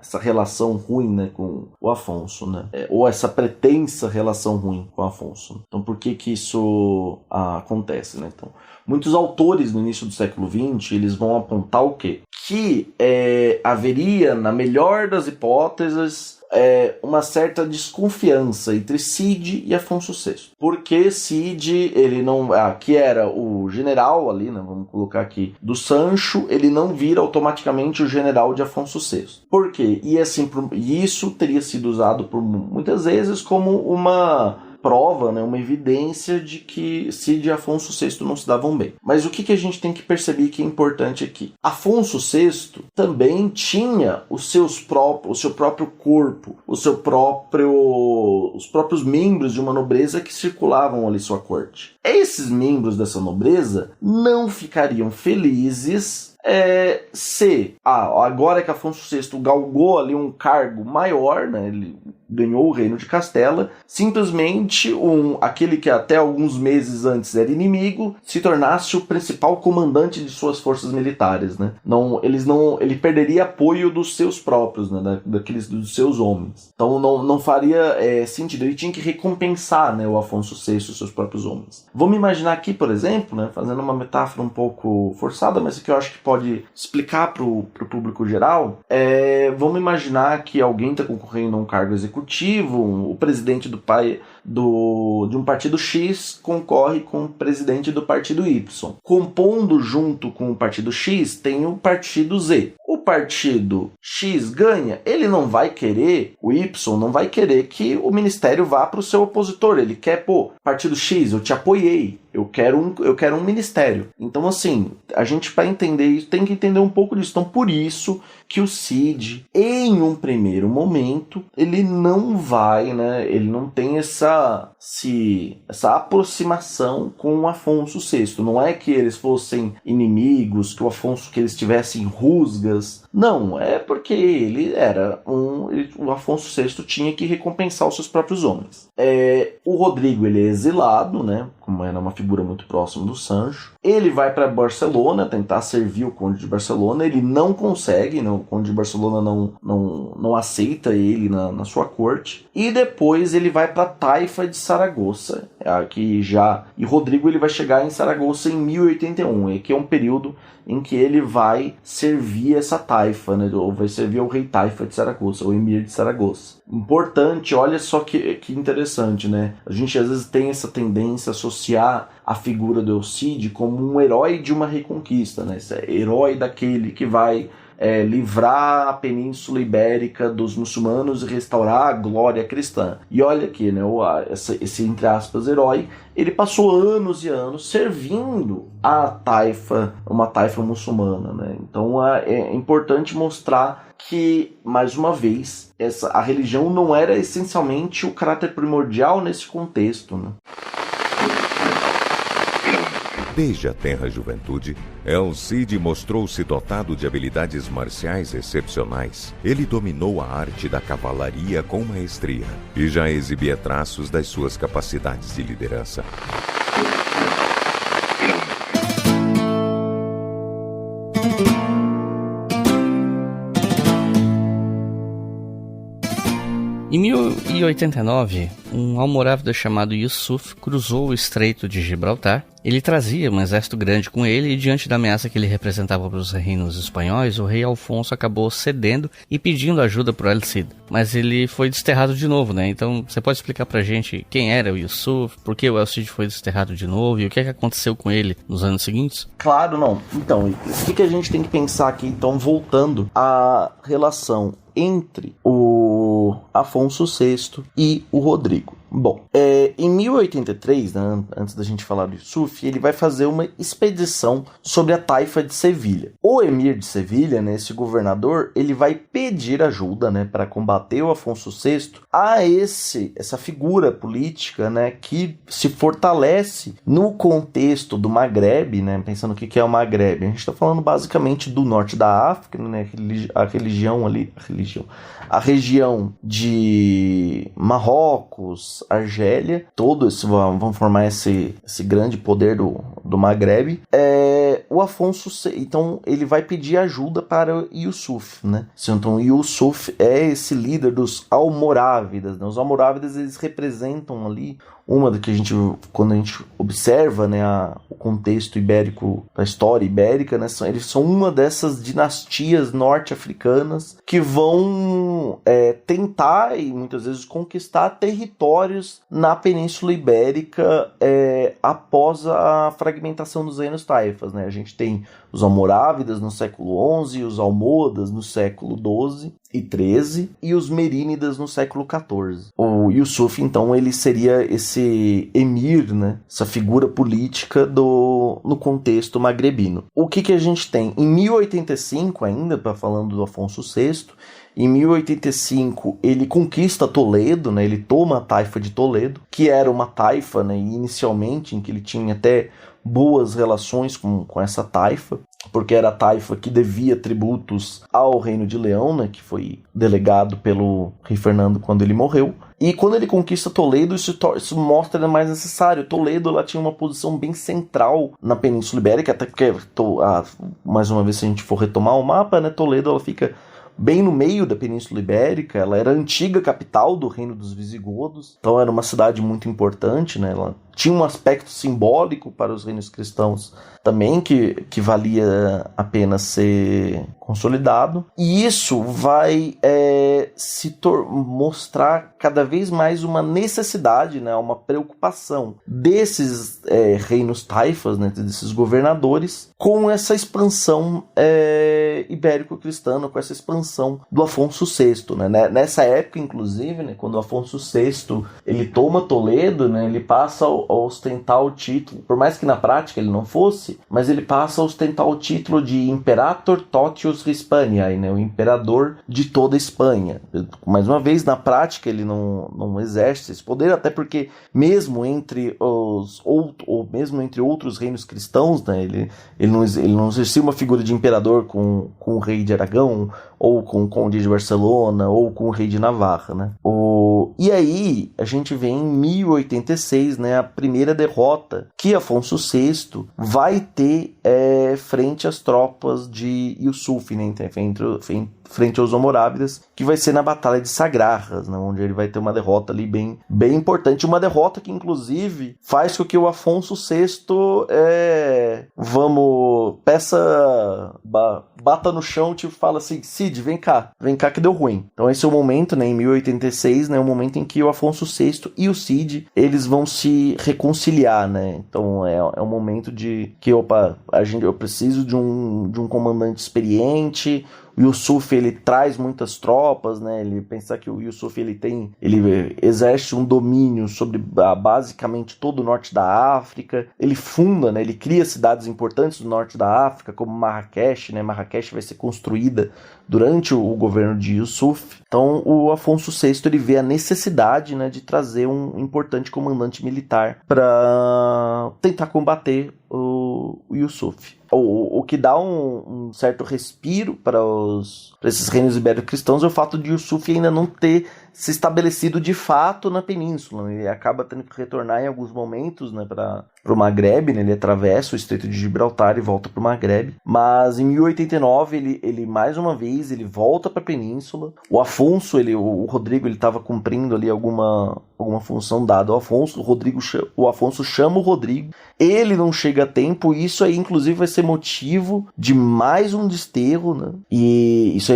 essa relação ruim, né, com o Afonso, né, ou essa pretensa relação ruim com o Afonso? Então por que isso acontece, né? Então muitos autores no início do século XX eles vão apontar o quê? Que haveria, na melhor das hipóteses, uma certa desconfiança entre Cid e Afonso VI. Porque Cid, ele não, que era o general ali, né, vamos colocar aqui, do Sancho, ele não vira automaticamente o general de Afonso VI. Por quê? E isso teria sido usado por muitas vezes como uma prova, né, uma evidência de que Cid e Afonso VI não se davam bem. Mas o que a gente tem que perceber que é importante aqui? Afonso VI também tinha o seu próprio corpo, os próprios membros de uma nobreza que circulavam ali sua corte. Esses membros dessa nobreza não ficariam felizes se agora que Afonso VI galgou ali um cargo maior, né, ele ganhou o reino de Castela, simplesmente aquele que até alguns meses antes era inimigo se tornasse o principal comandante de suas forças militares, né? Ele perderia apoio dos seus próprios, né, dos seus homens. Então não faria sentido. Ele tinha que recompensar, né, o Afonso VI, os seus próprios homens. Vamos imaginar aqui, por exemplo, né, fazendo uma metáfora um pouco forçada, mas que eu acho que pode explicar para o público geral. Vamos imaginar que alguém está concorrendo a um cargo executivo, o presidente de um partido X concorre com o presidente do partido Y. Compondo junto com o partido X tem o partido Z. O partido X ganha, ele não vai querer, o Y não vai querer que o ministério vá para o seu opositor. Ele quer, partido X, eu te apoiei. Eu quero um ministério. Então, assim, a gente, para entender isso, tem que entender um pouco disso. Então, por isso que o Cid, em um primeiro momento, ele não vai, né? Ele não tem essa aproximação com o Afonso VI. Não é que eles fossem inimigos, que eles tivessem rusgas. Não, é porque ele era o Afonso VI tinha que recompensar os seus próprios homens. O Rodrigo, ele é exilado, né? Como era uma figura muito próxima do Sancho. Ele vai para Barcelona tentar servir o Conde de Barcelona. Ele não consegue, né? O Conde de Barcelona não aceita ele na sua corte. E depois ele vai para a Taifa de Saragoça. E Rodrigo ele vai chegar em Saragoça em 1081, que é um período em que ele vai servir essa taifa, né? Ou vai servir ao rei Taifa de Saragoça, o emir de Saragoça. Importante, olha só que interessante, né? A gente às vezes tem essa tendência a associar a figura do El Cid como um herói de uma reconquista, né? Esse herói daquele que vai livrar a Península Ibérica dos muçulmanos e restaurar a glória cristã. E olha aqui, né, esse entre aspas herói, ele passou anos e anos servindo uma taifa muçulmana, né? Então é importante mostrar que, mais uma vez, a religião não era essencialmente o caráter primordial nesse contexto, né? Desde a tenra juventude, El Cid mostrou-se dotado de habilidades marciais excepcionais. Ele dominou a arte da cavalaria com maestria e já exibia traços das suas capacidades de liderança. Em 1089, um almorávida chamado Yusuf cruzou o Estreito de Gibraltar. Ele trazia um exército grande com ele e, diante da ameaça que ele representava para os reinos espanhóis, o rei Alfonso acabou cedendo e pedindo ajuda para o El Cid. Mas ele foi desterrado de novo, né? Então, você pode explicar pra gente quem era o Yusuf, por que o El Cid foi desterrado de novo e o que aconteceu com ele nos anos seguintes? Claro, não. Então, o que a gente tem que pensar aqui, então, voltando à relação entre o Afonso VI e o Rodrigo. Bom, em 1083, né, antes da gente falar do Yusuf, ele vai fazer uma expedição sobre a taifa de Sevilha. O emir de Sevilha, né, esse governador, ele vai pedir ajuda, né, para combater o Afonso VI a essa figura política, né, que se fortalece no contexto do Maghreb, né, pensando o que é o Maghreb. A gente está falando basicamente do norte da África, né, a região de Marrocos, Argélia, todo esse, vamos formar esse grande poder do Maghreb. O Afonso, então, ele vai pedir ajuda para Yusuf, né? Então, Yusuf é esse líder dos almorávidas, né? Os almorávidas, eles representam ali quando a gente observa, né, o contexto ibérico, a história ibérica, né, eles são uma dessas dinastias norte-africanas que vão tentar e muitas vezes conquistar territórios na Península Ibérica após a fragmentação dos reinos taifas, né? A gente tem os almorávidas no século XI, os almohadas no século XII e XIII e os merínidas no século XIV. O Yusuf, então, ele seria esse emir, né? Essa figura política no contexto magrebino. O que a gente tem? Em 1085, ainda, falando do Afonso VI, em 1085 ele conquista Toledo, né? Ele toma a taifa de Toledo, que era uma taifa, né, inicialmente, em que ele tinha até boas relações com essa taifa, porque era a taifa que devia tributos ao Reino de Leão, né, que foi delegado pelo rei Fernando quando ele morreu. E quando ele conquista Toledo, isso mostra ainda mais necessário. Toledo, ela tinha uma posição bem central na Península Ibérica, até porque, mais uma vez, se a gente for retomar o mapa, né, Toledo ela fica bem no meio da Península Ibérica. Ela era a antiga capital do Reino dos Visigodos, então era uma cidade muito importante, né? Ela tinha um aspecto simbólico para os reinos cristãos também, que valia a pena ser consolidado. E isso vai mostrar cada vez mais uma necessidade, né, uma preocupação desses reinos taifas, né, desses governadores, com essa expansão ibérico-cristã, com essa expansão do Afonso VI. Né? Nessa época, inclusive, né, quando o Afonso VI ele toma Toledo, né, ele passa a ostentar o título, por mais que na prática ele não fosse, mas ele passa a ostentar o título de Imperator Totius Hispaniae, né, o imperador de toda a Espanha. Mais uma vez, na prática ele não exerce esse poder, até porque mesmo entre outros reinos cristãos, né, ele não exercia uma figura de imperador com o rei de Aragão, ou com o conde de Barcelona, ou com o rei de Navarra, né? E aí a gente vê em 1086, né, a primeira derrota que Afonso VI vai ter frente às tropas de Yusuf, né, frente aos almorávidas, que vai ser na Batalha de Sagrarras, né, onde ele vai ter uma derrota ali bem importante, uma derrota que inclusive faz com que o Afonso VI bata no chão e fala assim: Cid, vem cá que deu ruim. Então esse é o momento, né, em 1086, né, o momento em que o Afonso VI e o Cid, eles vão se reconciliar, né? Então é um momento de que, eu preciso de um comandante experiente. O Yusuf, ele traz muitas tropas, né? Ele pensa que o Yusuf ele exerce um domínio sobre basicamente todo o norte da África. Ele funda, né? Ele cria cidades importantes do norte da África, como Marrakech, né? Marrakech vai ser construída durante o governo de Yusuf. Então o Afonso VI ele vê a necessidade, né, de trazer um importante comandante militar para tentar combater o Yusuf. o que dá um certo respiro para esses reinos ibero-cristãos é o fato de Yusuf ainda não ter se estabelecido de fato na península. Ele acaba tendo que retornar em alguns momentos, né, para o Maghreb, né? Ele atravessa o Estreito de Gibraltar e volta para o Maghreb. Mas em 1089 ele mais uma vez ele volta para a península. O Afonso, o Rodrigo, ele estava cumprindo ali alguma função dada ao Afonso. O Afonso chama o Rodrigo. Ele não chega a tempo. E isso aí, inclusive, vai ser motivo de mais um desterro, né? E isso aí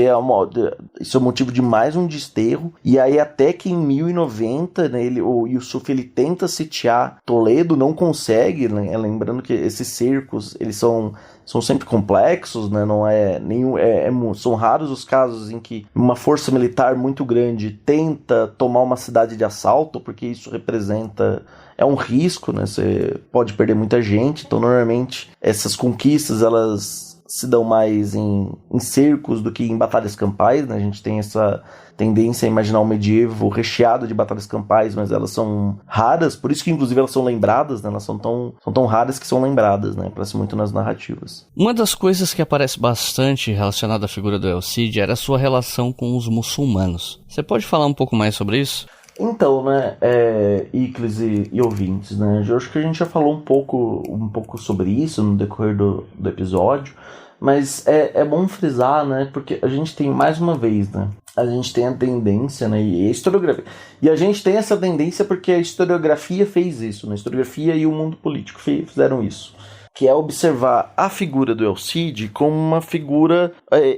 isso é motivo de mais um desterro. E aí até que em 1090, né, o Yusuf ele tenta sitiar Toledo, não consegue, né? Lembrando que esses cercos eles são sempre complexos, né? Não é nenhum, são raros os casos em que uma força militar muito grande tenta tomar uma cidade de assalto, porque isso é um risco, né? Você pode perder muita gente. Então normalmente essas conquistas elas se dão mais em cercos do que em batalhas campais, né? A gente tem essa tendência a imaginar um medievo recheado de batalhas campais, mas elas são raras, por isso que inclusive elas são lembradas, né? Elas são tão raras que são lembradas, né? Aparece muito nas narrativas. Uma das coisas que aparece bastante relacionada à figura do El Cid era a sua relação com os muçulmanos. Você pode falar um pouco mais sobre isso? Então, né, Iclis e ouvintes, né, eu acho que a gente já falou um pouco sobre isso no decorrer do episódio, mas é bom frisar, né, porque a gente tem, mais uma vez, né, a gente tem a tendência, né, e a historiografia, e a gente tem essa tendência porque a historiografia fez isso, né, a historiografia e o mundo político fizeram isso, que é observar a figura do El Cid como uma figura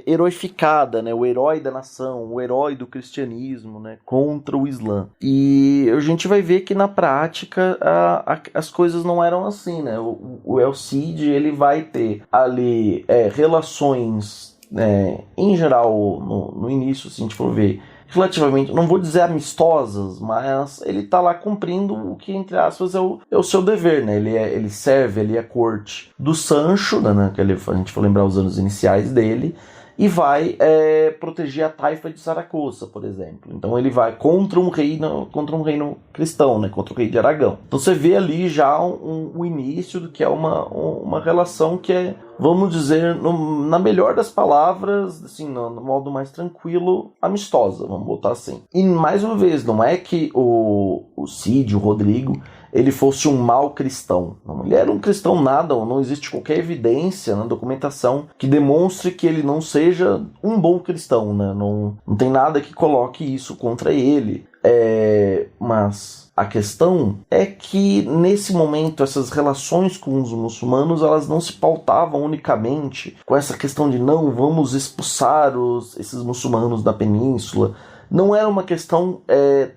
heroificada, né? O herói da nação, o herói do cristianismo, né? Contra o Islã. E a gente vai ver que na prática as coisas não eram assim, né? O El Cid ele vai ter ali relações, em geral, no início, se a gente for ver, relativamente, não vou dizer amistosas, mas ele tá lá cumprindo o que, entre aspas, é o seu dever, né? Ele serve ali a corte do Sancho, né? Que a gente for lembrar os anos iniciais dele, e vai proteger a taifa de Saragoça, por exemplo. Então ele vai contra um reino cristão, né? Contra o rei de Aragão. Então você vê ali já o início do que é uma relação que é, vamos dizer, na melhor das palavras, assim, no modo mais tranquilo, amistosa, vamos botar assim. E mais uma vez, não é que o Cid, o Rodrigo, ele fosse um mau cristão. Não, ele era um cristão nada, não existe qualquer evidência na documentação que demonstre que ele não seja um bom cristão, né? Não tem nada que coloque isso contra ele. Mas a questão é que nesse momento essas relações com os muçulmanos elas não se pautavam unicamente com essa questão de não, vamos expulsar esses muçulmanos da península. Não era uma questão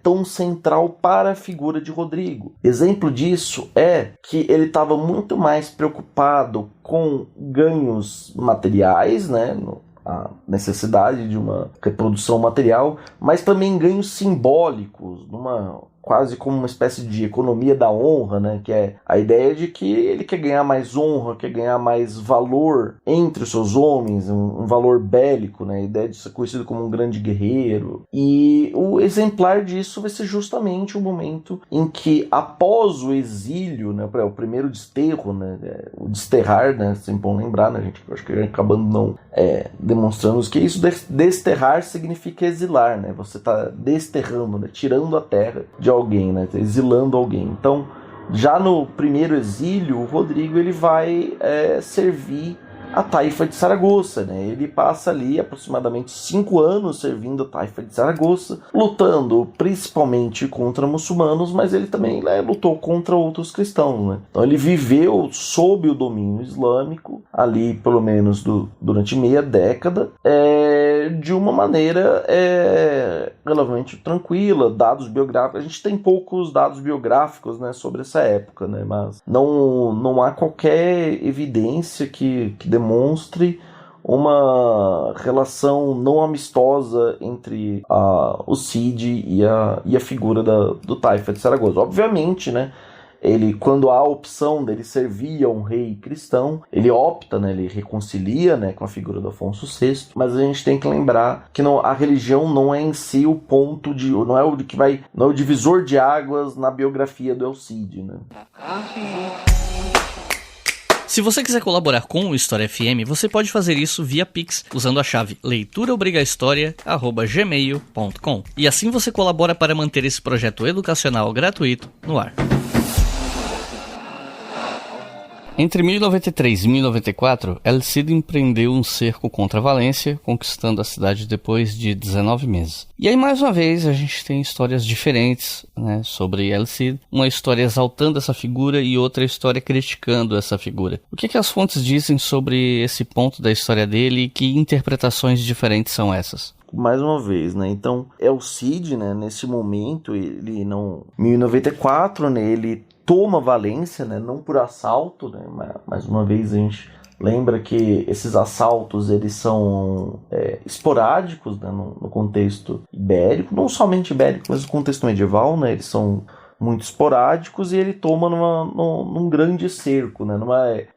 tão central para a figura de Rodrigo. Exemplo disso é que ele estava muito mais preocupado com ganhos materiais, né? A necessidade de uma reprodução material, mas também ganhos simbólicos, quase como uma espécie de economia da honra, né? Que é a ideia de que ele quer ganhar mais honra, quer ganhar mais valor entre os seus homens, um valor bélico, né? A ideia de ser conhecido como um grande guerreiro. E o exemplar disso vai ser justamente o momento em que, após o exílio, né? O primeiro desterro, né? O desterrar, né? Sempre bom lembrar, né? A gente acho que acabando não demonstrando que isso, desterrar significa exilar, né? Você está desterrando, né? Tirando a terra de alguém, né? Exilando alguém. Então, já no primeiro exílio, o Rodrigo ele vai servir a taifa de Saragoça, né? Ele passa ali aproximadamente 5 anos servindo a taifa de Saragoça, lutando principalmente contra muçulmanos, mas ele também lutou contra outros cristãos, né? Então ele viveu sob o domínio islâmico, ali pelo menos durante meia década, de uma maneira relativamente tranquila. Dados biográficos, a gente tem poucos dados biográficos, né, sobre essa época, né? Mas não há qualquer evidência que demonstre uma relação não amistosa entre o Cid e a figura do Taifa de Saragoça. Obviamente, né, ele, quando há a opção dele servir a um rei cristão, ele opta, né, ele reconcilia, né, com a figura do Afonso VI, mas a gente tem que lembrar que a religião não é em si o ponto não é o divisor de águas na biografia do El Cid, né? Se você quiser colaborar com o História FM, você pode fazer isso via Pix, usando a chave leituraobrigahistoria@gmail.com. E assim você colabora para manter esse projeto educacional gratuito no ar. Entre 1093 e 1094, El Cid empreendeu um cerco contra Valência, conquistando a cidade depois de 19 meses. E aí, mais uma vez, a gente tem histórias diferentes, né, sobre El Cid. Uma história exaltando essa figura e outra história criticando essa figura. O que as fontes dizem sobre esse ponto da história dele e que interpretações diferentes são essas? Mais uma vez, né? Então, El Cid, né, nesse momento, ele não... Em 1094, né, ele toma Valência, né, não por assalto, né, mais uma vez a gente lembra que esses assaltos eles são esporádicos, né, no contexto ibérico, não somente ibérico, mas no contexto medieval, né, eles são muito esporádicos e ele toma num grande cerco, né?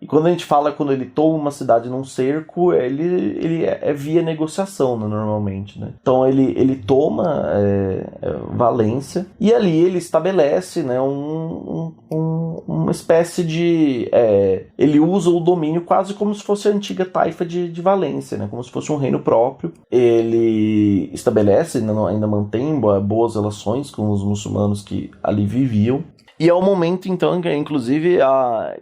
E quando a gente fala quando ele toma uma cidade num cerco, ele é via negociação, né, normalmente, né? Então ele toma Valência e ali ele estabelece, né, uma espécie de... ele usa o domínio quase como se fosse a antiga taifa de Valência, né? Como se fosse um reino próprio. Ele estabelece, ainda mantém boas relações com os muçulmanos que ali viviam. E é o momento, então, que inclusive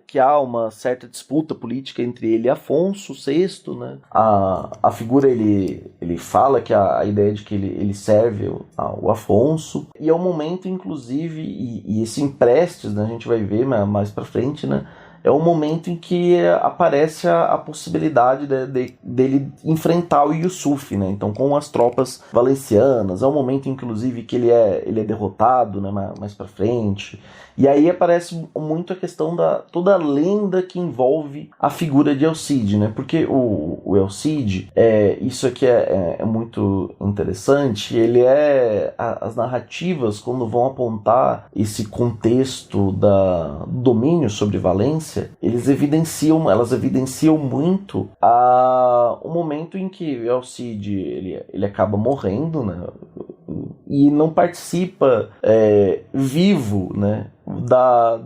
que há uma certa disputa política entre ele e Afonso VI, né? A figura, ele fala que a ideia de que ele serve o Afonso. E é o momento, inclusive, e esse Emprestes, né, a gente vai ver mais pra frente, né? É o momento em que aparece a possibilidade dele enfrentar o Yusuf, né? Então, com as tropas valencianas. É o momento, inclusive, que ele é derrotado, né, mais pra frente. E aí aparece muito a questão toda a lenda que envolve a figura de El Cid, né? Porque o El Cid, isso aqui é muito interessante, as narrativas, quando vão apontar esse contexto do domínio sobre Valência, elas evidenciam muito o momento em que El Cid ele acaba morrendo, né? E não participa vivo, né,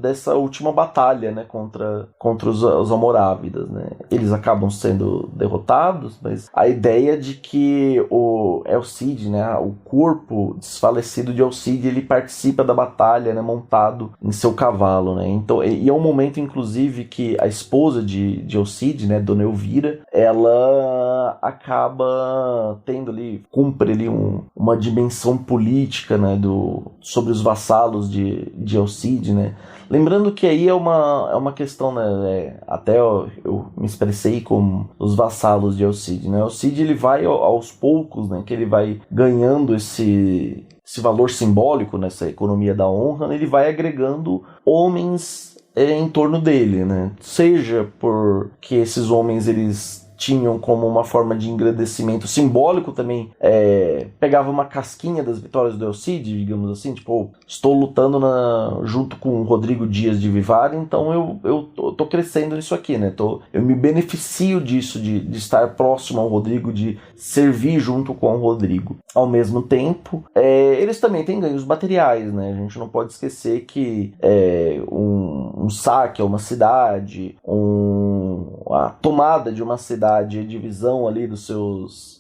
dessa última batalha, né, contra os Almorávidas, né? Eles acabam sendo derrotados, mas a ideia de que o El Cid, né, o corpo desfalecido de El Cid, ele participa da batalha, né, montado em seu cavalo, né? Então, e é um momento, inclusive, que a esposa de El Cid, né, Dona Elvira, ela acaba cumpre ali uma dimensão política, né, sobre os vassalos de El Cid, né? Lembrando que aí é uma questão, né, até eu me expressei como os vassalos de El Cid, né? El Cid, ele vai aos poucos, né, que ele vai ganhando esse valor simbólico nessa economia da honra, né, ele vai agregando homens em torno dele, né? Seja porque esses homens eles tinham como uma forma de engrandecimento simbólico também, pegava uma casquinha das vitórias do El Cid, digamos assim, tipo, estou lutando junto com o Rodrigo Dias de Vivar, então eu tô crescendo nisso aqui, né? Eu me beneficio disso, de estar próximo ao Rodrigo, de servir junto com o Rodrigo. Ao mesmo tempo, eles também têm ganhos materiais, né? A gente não pode esquecer que um saque a uma cidade, a tomada de uma cidade, a divisão ali dos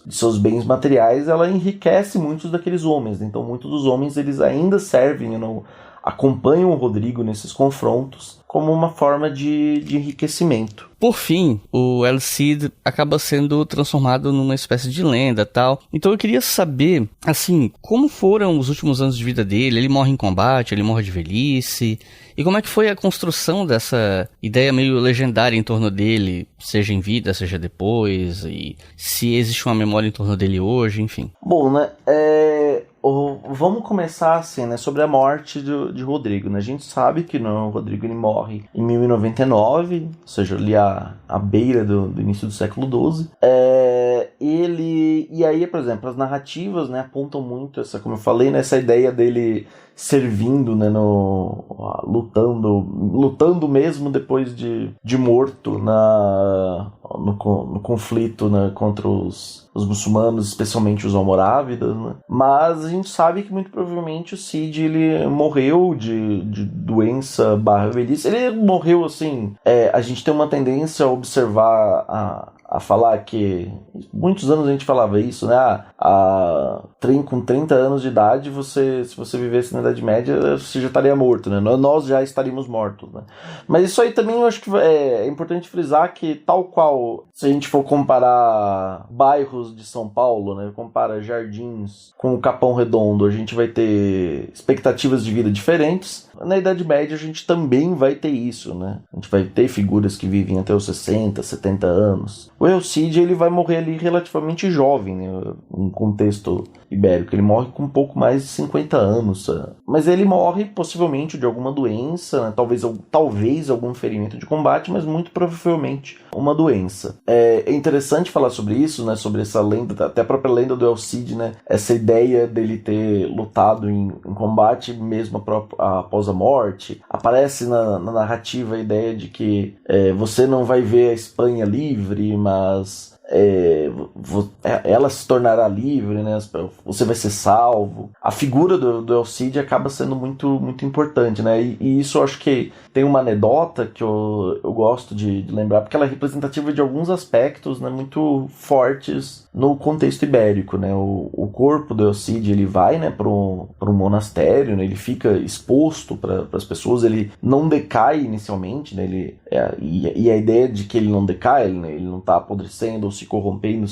seus bens materiais, ela enriquece muitos daqueles homens. Então, muitos dos homens eles ainda servem, acompanham o Rodrigo nesses confrontos como uma forma de enriquecimento. Por fim, o El Cid acaba sendo transformado numa espécie de lenda, tal. Então eu queria saber, assim, como foram os últimos anos de vida dele? Ele morre em combate, ele morre de velhice? E como é que foi a construção dessa ideia meio legendária em torno dele, seja em vida, seja depois, e se existe uma memória em torno dele hoje, enfim? Bom, né, vamos começar assim, né, sobre a morte de Rodrigo, né? A gente sabe que o Rodrigo ele morre em 1099, ou seja, ali à beira do início do século XII. Ele E aí, por exemplo, as narrativas, né, apontam muito essa, como eu falei, nessa ideia dele servindo, né, lutando mesmo depois de morto no conflito, né, contra os muçulmanos, especialmente os almorávidas, né? Mas a gente sabe que muito provavelmente o Cid ele morreu de doença / velhice. Ele morreu assim, a gente tem uma tendência a observar, a falar que muitos anos a gente falava isso, né? Com 30 anos de idade, se você vivesse na Idade Média, você já estaria morto, né? Nós já estaríamos mortos, né? Mas isso aí também eu acho que é importante frisar que, tal qual, se a gente for comparar bairros de São Paulo, né? Compara Jardins com o Capão Redondo, a gente vai ter expectativas de vida diferentes. Na Idade Média a gente também vai ter isso, né? A gente vai ter figuras que vivem até os 60, 70 anos. O El Cid, ele vai morrer ali relativamente jovem, né? No contexto ibérico. Ele morre com um pouco mais de 50 anos. Sabe? Mas ele morre possivelmente de alguma doença, né? Talvez algum ferimento de combate, mas muito provavelmente uma doença. É interessante falar sobre isso, né? Sobre essa lenda, até a própria lenda do El Cid, né? Essa ideia dele ter lutado em combate mesmo após a morte. Aparece na narrativa a ideia de que você não vai ver a Espanha livre, mas ela se tornará livre, né? Você vai ser salvo. A figura do El Cid acaba sendo muito, muito importante, né? E isso eu acho que tem uma anedota que eu gosto de lembrar, porque ela é representativa de alguns aspectos, né, muito fortes no contexto ibérico, né? O corpo do El Cid, ele vai, né, para um monastério, né? Ele fica exposto para as pessoas, ele não decai inicialmente, né? E a ideia de que ele não decai, ele não está apodrecendo ou se corrompendo,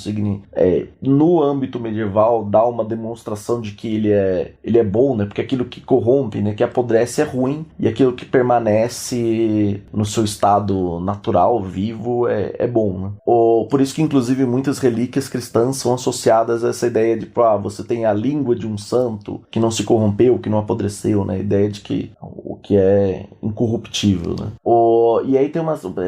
no âmbito medieval dá uma demonstração de que ele é bom, né? Porque aquilo que corrompe, né, que apodrece é ruim, e aquilo que permanece no seu estado natural, vivo, é bom, né? Por isso que inclusive muitas relíquias cristãs são associadas a essa ideia de você tem a língua de um santo que não se corrompeu, que não apodreceu, né? A ideia de que o que é incorruptível, né? E aí tem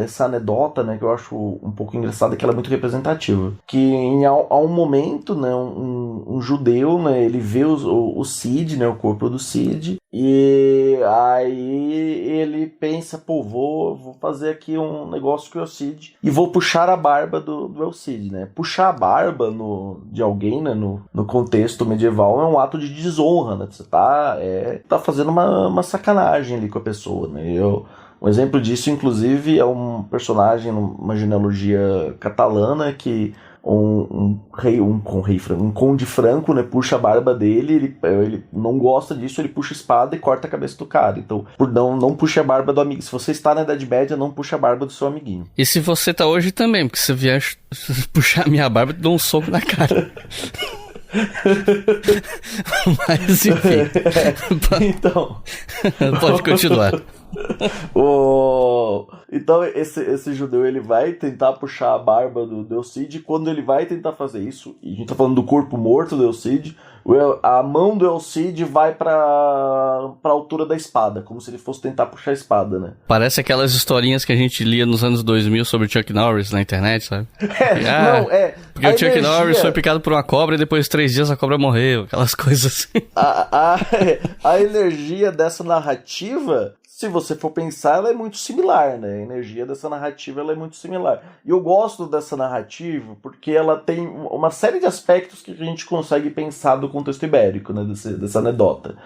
essa anedota, né, que eu acho um pouco engraçada, que ela é muito representativa, que há um momento, né, um judeu, né, ele vê o Cid, né, o corpo do Cid, e aí ele pensa, vou fazer aqui um negócio com o El Cid e vou puxar a barba do El Cid, né? Puxar a barba de alguém, né, no contexto medieval é um ato de desonra, né? Você tá fazendo uma sacanagem ali com a pessoa, né? Um exemplo disso, inclusive, é um personagem numa genealogia catalana que um conde franco, né, puxa a barba dele, ele não gosta disso, ele puxa a espada e corta a cabeça do cara. Então, não puxe a barba do amigo. Se você está na Idade Média, não puxe a barba do seu amiguinho. E se você tá hoje também, porque se vier puxar a minha barba, eu te dou um soco na cara. Mas enfim. Então, pode continuar. Então esse judeu, ele vai tentar puxar a barba do El Cid, e quando ele vai tentar fazer isso, e a gente tá falando do corpo morto do El Cid, a mão do El Cid vai pra altura da espada, como se ele fosse tentar puxar a espada, né? Parece aquelas historinhas que a gente lia nos anos 2000 sobre o Chuck Norris na internet, sabe? Porque o Chuck Norris foi picado por uma cobra e depois de 3 dias a cobra morreu, aquelas coisas assim. A energia dessa narrativa, se você for pensar, ela é muito similar, né? A energia dessa narrativa, ela é muito similar. E eu gosto dessa narrativa porque ela tem uma série de aspectos que a gente consegue pensar do contexto ibérico, né? Dessa anedota.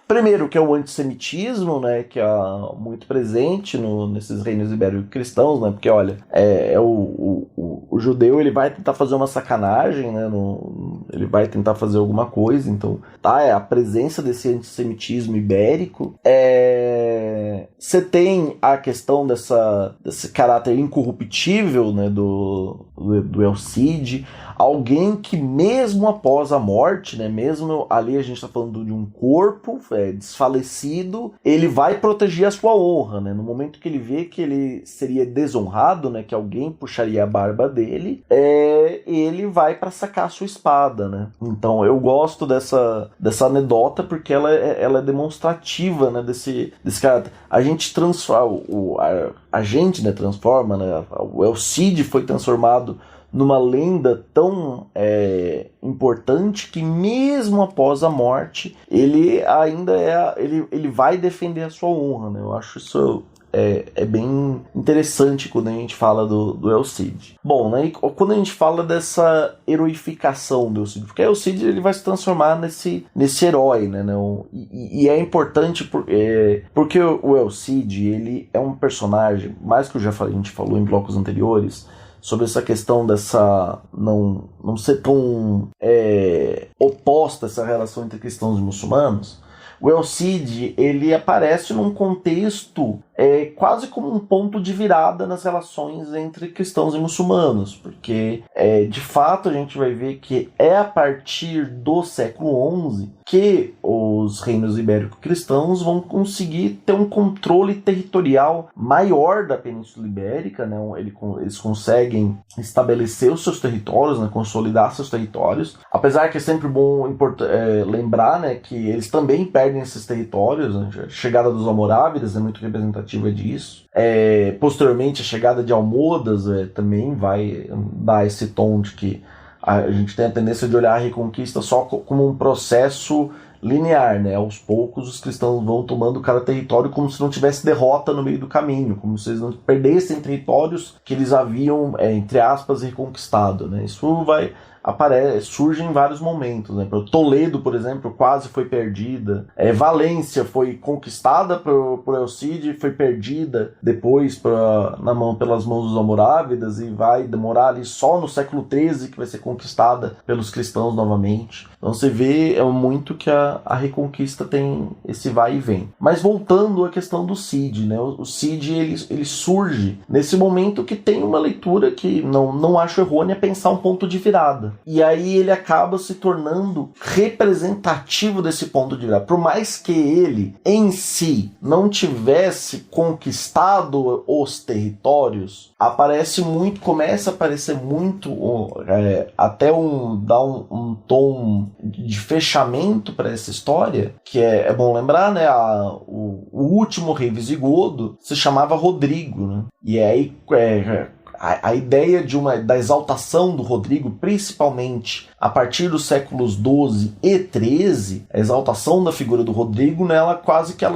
Primeiro, que é o antissemitismo, né, que é muito presente nesses reinos ibérico-cristãos, né, porque, olha, o judeu, ele vai tentar fazer uma sacanagem, né, ele vai tentar fazer alguma coisa, então, a presença desse antissemitismo ibérico. Você tem a questão desse caráter incorruptível, né, do El Cid, alguém que mesmo após a morte, né, mesmo ali a gente está falando de um corpo desfalecido, ele vai proteger a sua honra, né? No momento que ele vê que ele seria desonrado, né, que alguém puxaria a barba dele, ele vai para sacar a sua espada, né? Então eu gosto dessa anedota porque ela é demonstrativa, né, desse caráter. A gente transforma, né, o El Cid foi transformado numa lenda tão importante que mesmo após a morte ele ainda ele vai defender a sua honra, né? Eu acho isso bem interessante quando a gente fala do El Cid. Bom, né, quando a gente fala dessa heroificação do El Cid, porque o El Cid ele vai se transformar nesse herói, né? E é importante porque o El Cid ele é um personagem, mais que a gente falou em blocos anteriores, sobre essa questão dessa não ser tão oposta essa relação entre cristãos e muçulmanos. O El Cid ele aparece num contexto quase como um ponto de virada nas relações entre cristãos e muçulmanos, porque de fato a gente vai ver que é a partir do século XI que os reinos ibérico-cristãos vão conseguir ter um controle territorial maior da Península Ibérica, né? Eles conseguem estabelecer os seus territórios, né? Consolidar seus territórios, apesar que é sempre bom lembrar, né, que eles também perdem esses territórios, né? A chegada dos almorávides é muito representativa disso. Posteriormente a chegada de Almohadas também vai dar esse tom de que a gente tem a tendência de olhar a Reconquista só como um processo linear, né? Aos poucos os cristãos vão tomando cada território como se não tivesse derrota no meio do caminho, como se eles não perdessem territórios que eles haviam, entre aspas, reconquistado, né? Isso surge em vários momentos, né? Toledo, por exemplo, quase foi perdida. Valência foi conquistada por El Cid, foi perdida depois pelas mãos dos almorávidas e vai demorar ali só no século XIII que vai ser conquistada pelos cristãos novamente. Então você vê muito que a Reconquista tem esse vai e vem. Mas voltando à questão do Cid, né? O Cid ele surge nesse momento que tem uma leitura que não acho errônea pensar um ponto de virada. E aí ele acaba se tornando representativo desse ponto de virada. Por mais que ele, em si, não tivesse conquistado os territórios, começa a aparecer muito, até dar um tom de fechamento para essa história, que é bom lembrar, né? O último rei visigodo se chamava Rodrigo, né? E aí a ideia da exaltação do Rodrigo, principalmente a partir dos séculos XII e XIII, a exaltação da figura do Rodrigo, né, ela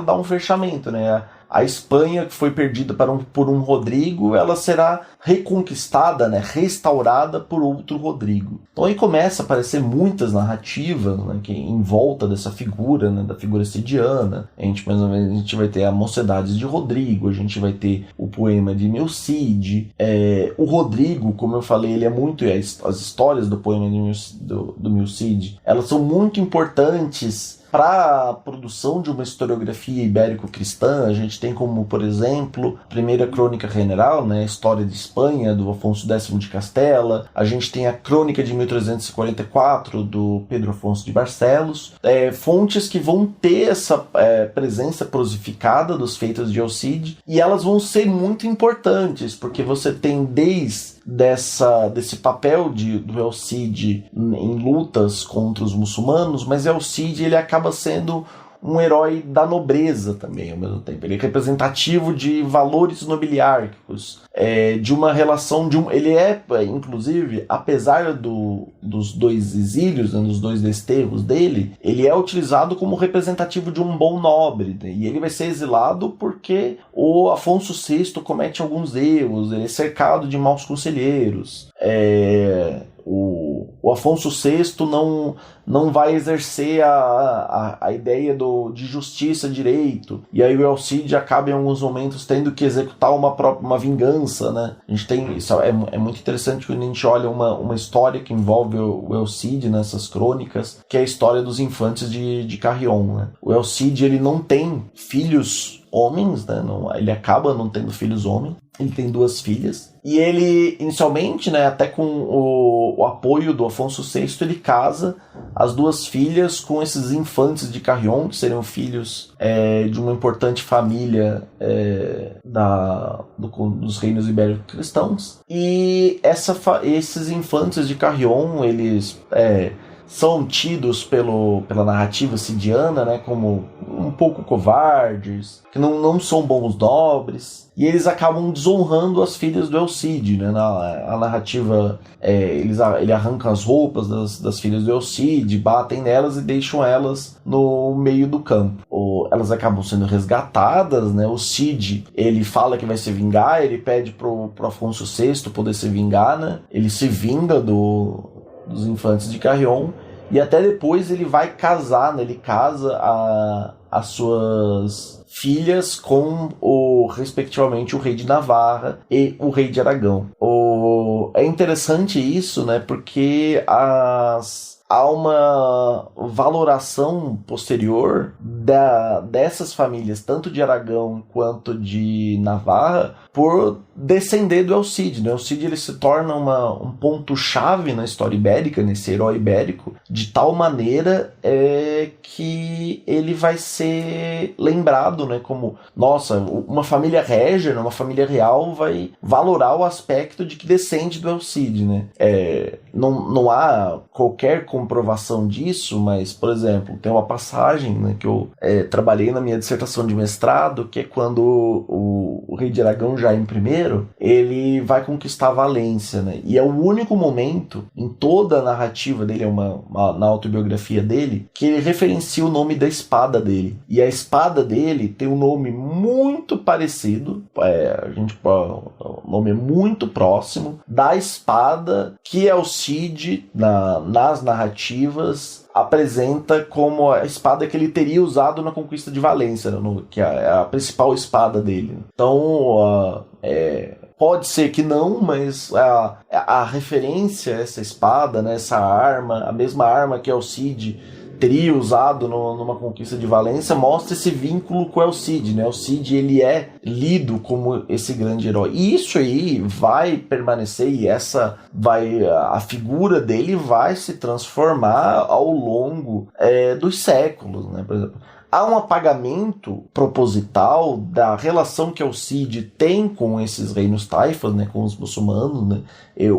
dá um fechamento, né? A Espanha, que foi perdida por um Rodrigo, ela será reconquistada, né, restaurada por outro Rodrigo. Então aí começa a aparecer muitas narrativas, né, que em volta dessa figura, né, da figura cidiana. A gente vai ter a Mocedades de Rodrigo, a gente vai ter o poema de Meu Cid. O Rodrigo, como eu falei, ele é muito... As histórias do poema do Meu Cid, elas são muito importantes para a produção de uma historiografia ibérico-cristã. A gente tem como, por exemplo, a primeira crônica general, né, a história de Espanha, do Afonso X de Castela. A gente tem a crônica de 1344, do Pedro Afonso de Barcelos. Fontes que vão ter essa presença prosificada dos feitos de El Cid, e elas vão ser muito importantes, porque você tem desse papel do El Cid em lutas contra os muçulmanos, mas El Cid ele acaba sendo um herói da nobreza também ao mesmo tempo. Ele é representativo de valores nobiliárquicos, de uma relação ele inclusive, apesar dos dois exílios, né, dos dois desterros dele, ele é utilizado como representativo de um bom nobre, né, e ele vai ser exilado porque o Afonso VI comete alguns erros, ele é cercado de maus conselheiros. O Afonso VI não vai exercer a ideia de justiça, direito, e aí o El Cid acaba em alguns momentos tendo que executar uma vingança, né? A gente tem isso, é muito interessante quando a gente olha uma história que envolve o El Cid nessas crônicas, que é a história dos infantes de Carrion, né? O El Cid ele não tem filhos homens, né? Ele acaba não tendo filhos homens. Ele tem 2 filhas. E ele, inicialmente, né, até com o apoio do Afonso VI, ele casa as 2 filhas com esses infantes de Carrion, que seriam filhos de uma importante família dos reinos ibérico-cristãos. E esses infantes de Carrion, eles são tidos pela narrativa cidiana, né, como um pouco covardes, que não são bons nobres, e eles acabam desonrando as filhas do El Cid, né? A narrativa, ele arranca as roupas das filhas do El Cid, batem nelas e deixam elas no meio do campo. Elas acabam sendo resgatadas, né? O Cid, ele fala que vai se vingar, ele pede pro Afonso VI poder se vingar, né? Ele se vinga dos infantes de Carrion, e até depois ele vai casar, né? Ele casa as suas filhas com respectivamente o rei de Navarra e o rei de Aragão. É interessante isso, né? Porque há uma valoração posterior dessas famílias, tanto de Aragão quanto de Navarra, por descender do El Cid, né? O Cid, ele se torna um ponto-chave na história ibérica, nesse herói ibérico, de tal maneira que ele vai ser lembrado, né, como, nossa, uma família régia, uma família real vai valorar o aspecto de que descende do El Cid, né? Não há qualquer comprovação disso, mas, por exemplo, tem uma passagem, né, que eu trabalhei na minha dissertação de mestrado, que é quando o rei de Aragão, Jaime I, ele vai conquistar Valência, né? E é o único momento em toda a narrativa dele, na autobiografia dele, que ele referencia o nome da espada dele. E a espada dele tem um nome muito parecido, o nome é muito próximo da espada que El Cid, nas narrativas, apresenta como a espada que ele teria usado na conquista de Valência, que é a principal espada dele. Então, pode ser que não, mas a referência a essa espada, né, essa arma, a mesma arma que El Cid teria usado numa conquista de Valência, mostra esse vínculo com El Cid, né? El Cid, ele é lido como esse grande herói. E isso aí vai permanecer, e a figura dele vai se transformar ao longo dos séculos, né? Por exemplo, há um apagamento proposital da relação que El Cid tem com esses reinos taifas, né, com os muçulmanos, né?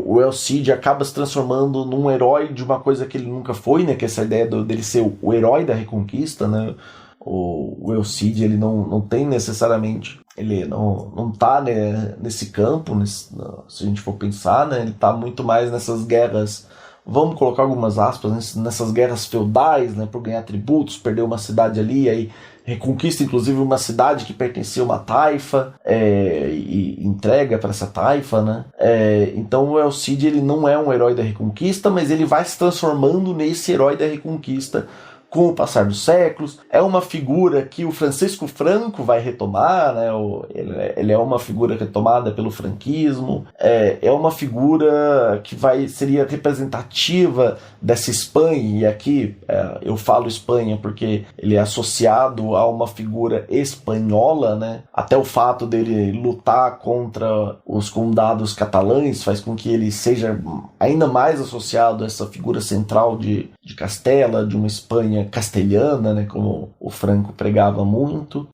O El Cid acaba se transformando num herói de uma coisa que ele nunca foi, né, que é essa ideia dele ser o herói da Reconquista, né? O El Cid, ele não tem necessariamente, ele não tá, né, nesse campo, se a gente for pensar, né, ele tá muito mais nessas guerras, vamos colocar algumas aspas, nessas guerras feudais, né, por ganhar tributos, perder uma cidade ali, aí reconquista inclusive uma cidade que pertencia a uma taifa, e entrega para essa taifa, né? Então o El Cid, ele não é um herói da Reconquista, mas ele vai se transformando nesse herói da Reconquista com o passar dos séculos. É uma figura que o Francisco Franco vai retomar, né? Ele é uma figura retomada pelo franquismo, é uma figura que seria representativa dessa Espanha, e aqui eu falo Espanha porque ele é associado a uma figura espanhola, né? Até o fato dele lutar contra os condados catalães faz com que ele seja ainda mais associado a essa figura central de Castela, de uma Espanha castelhana, né, como o Franco pregava muito.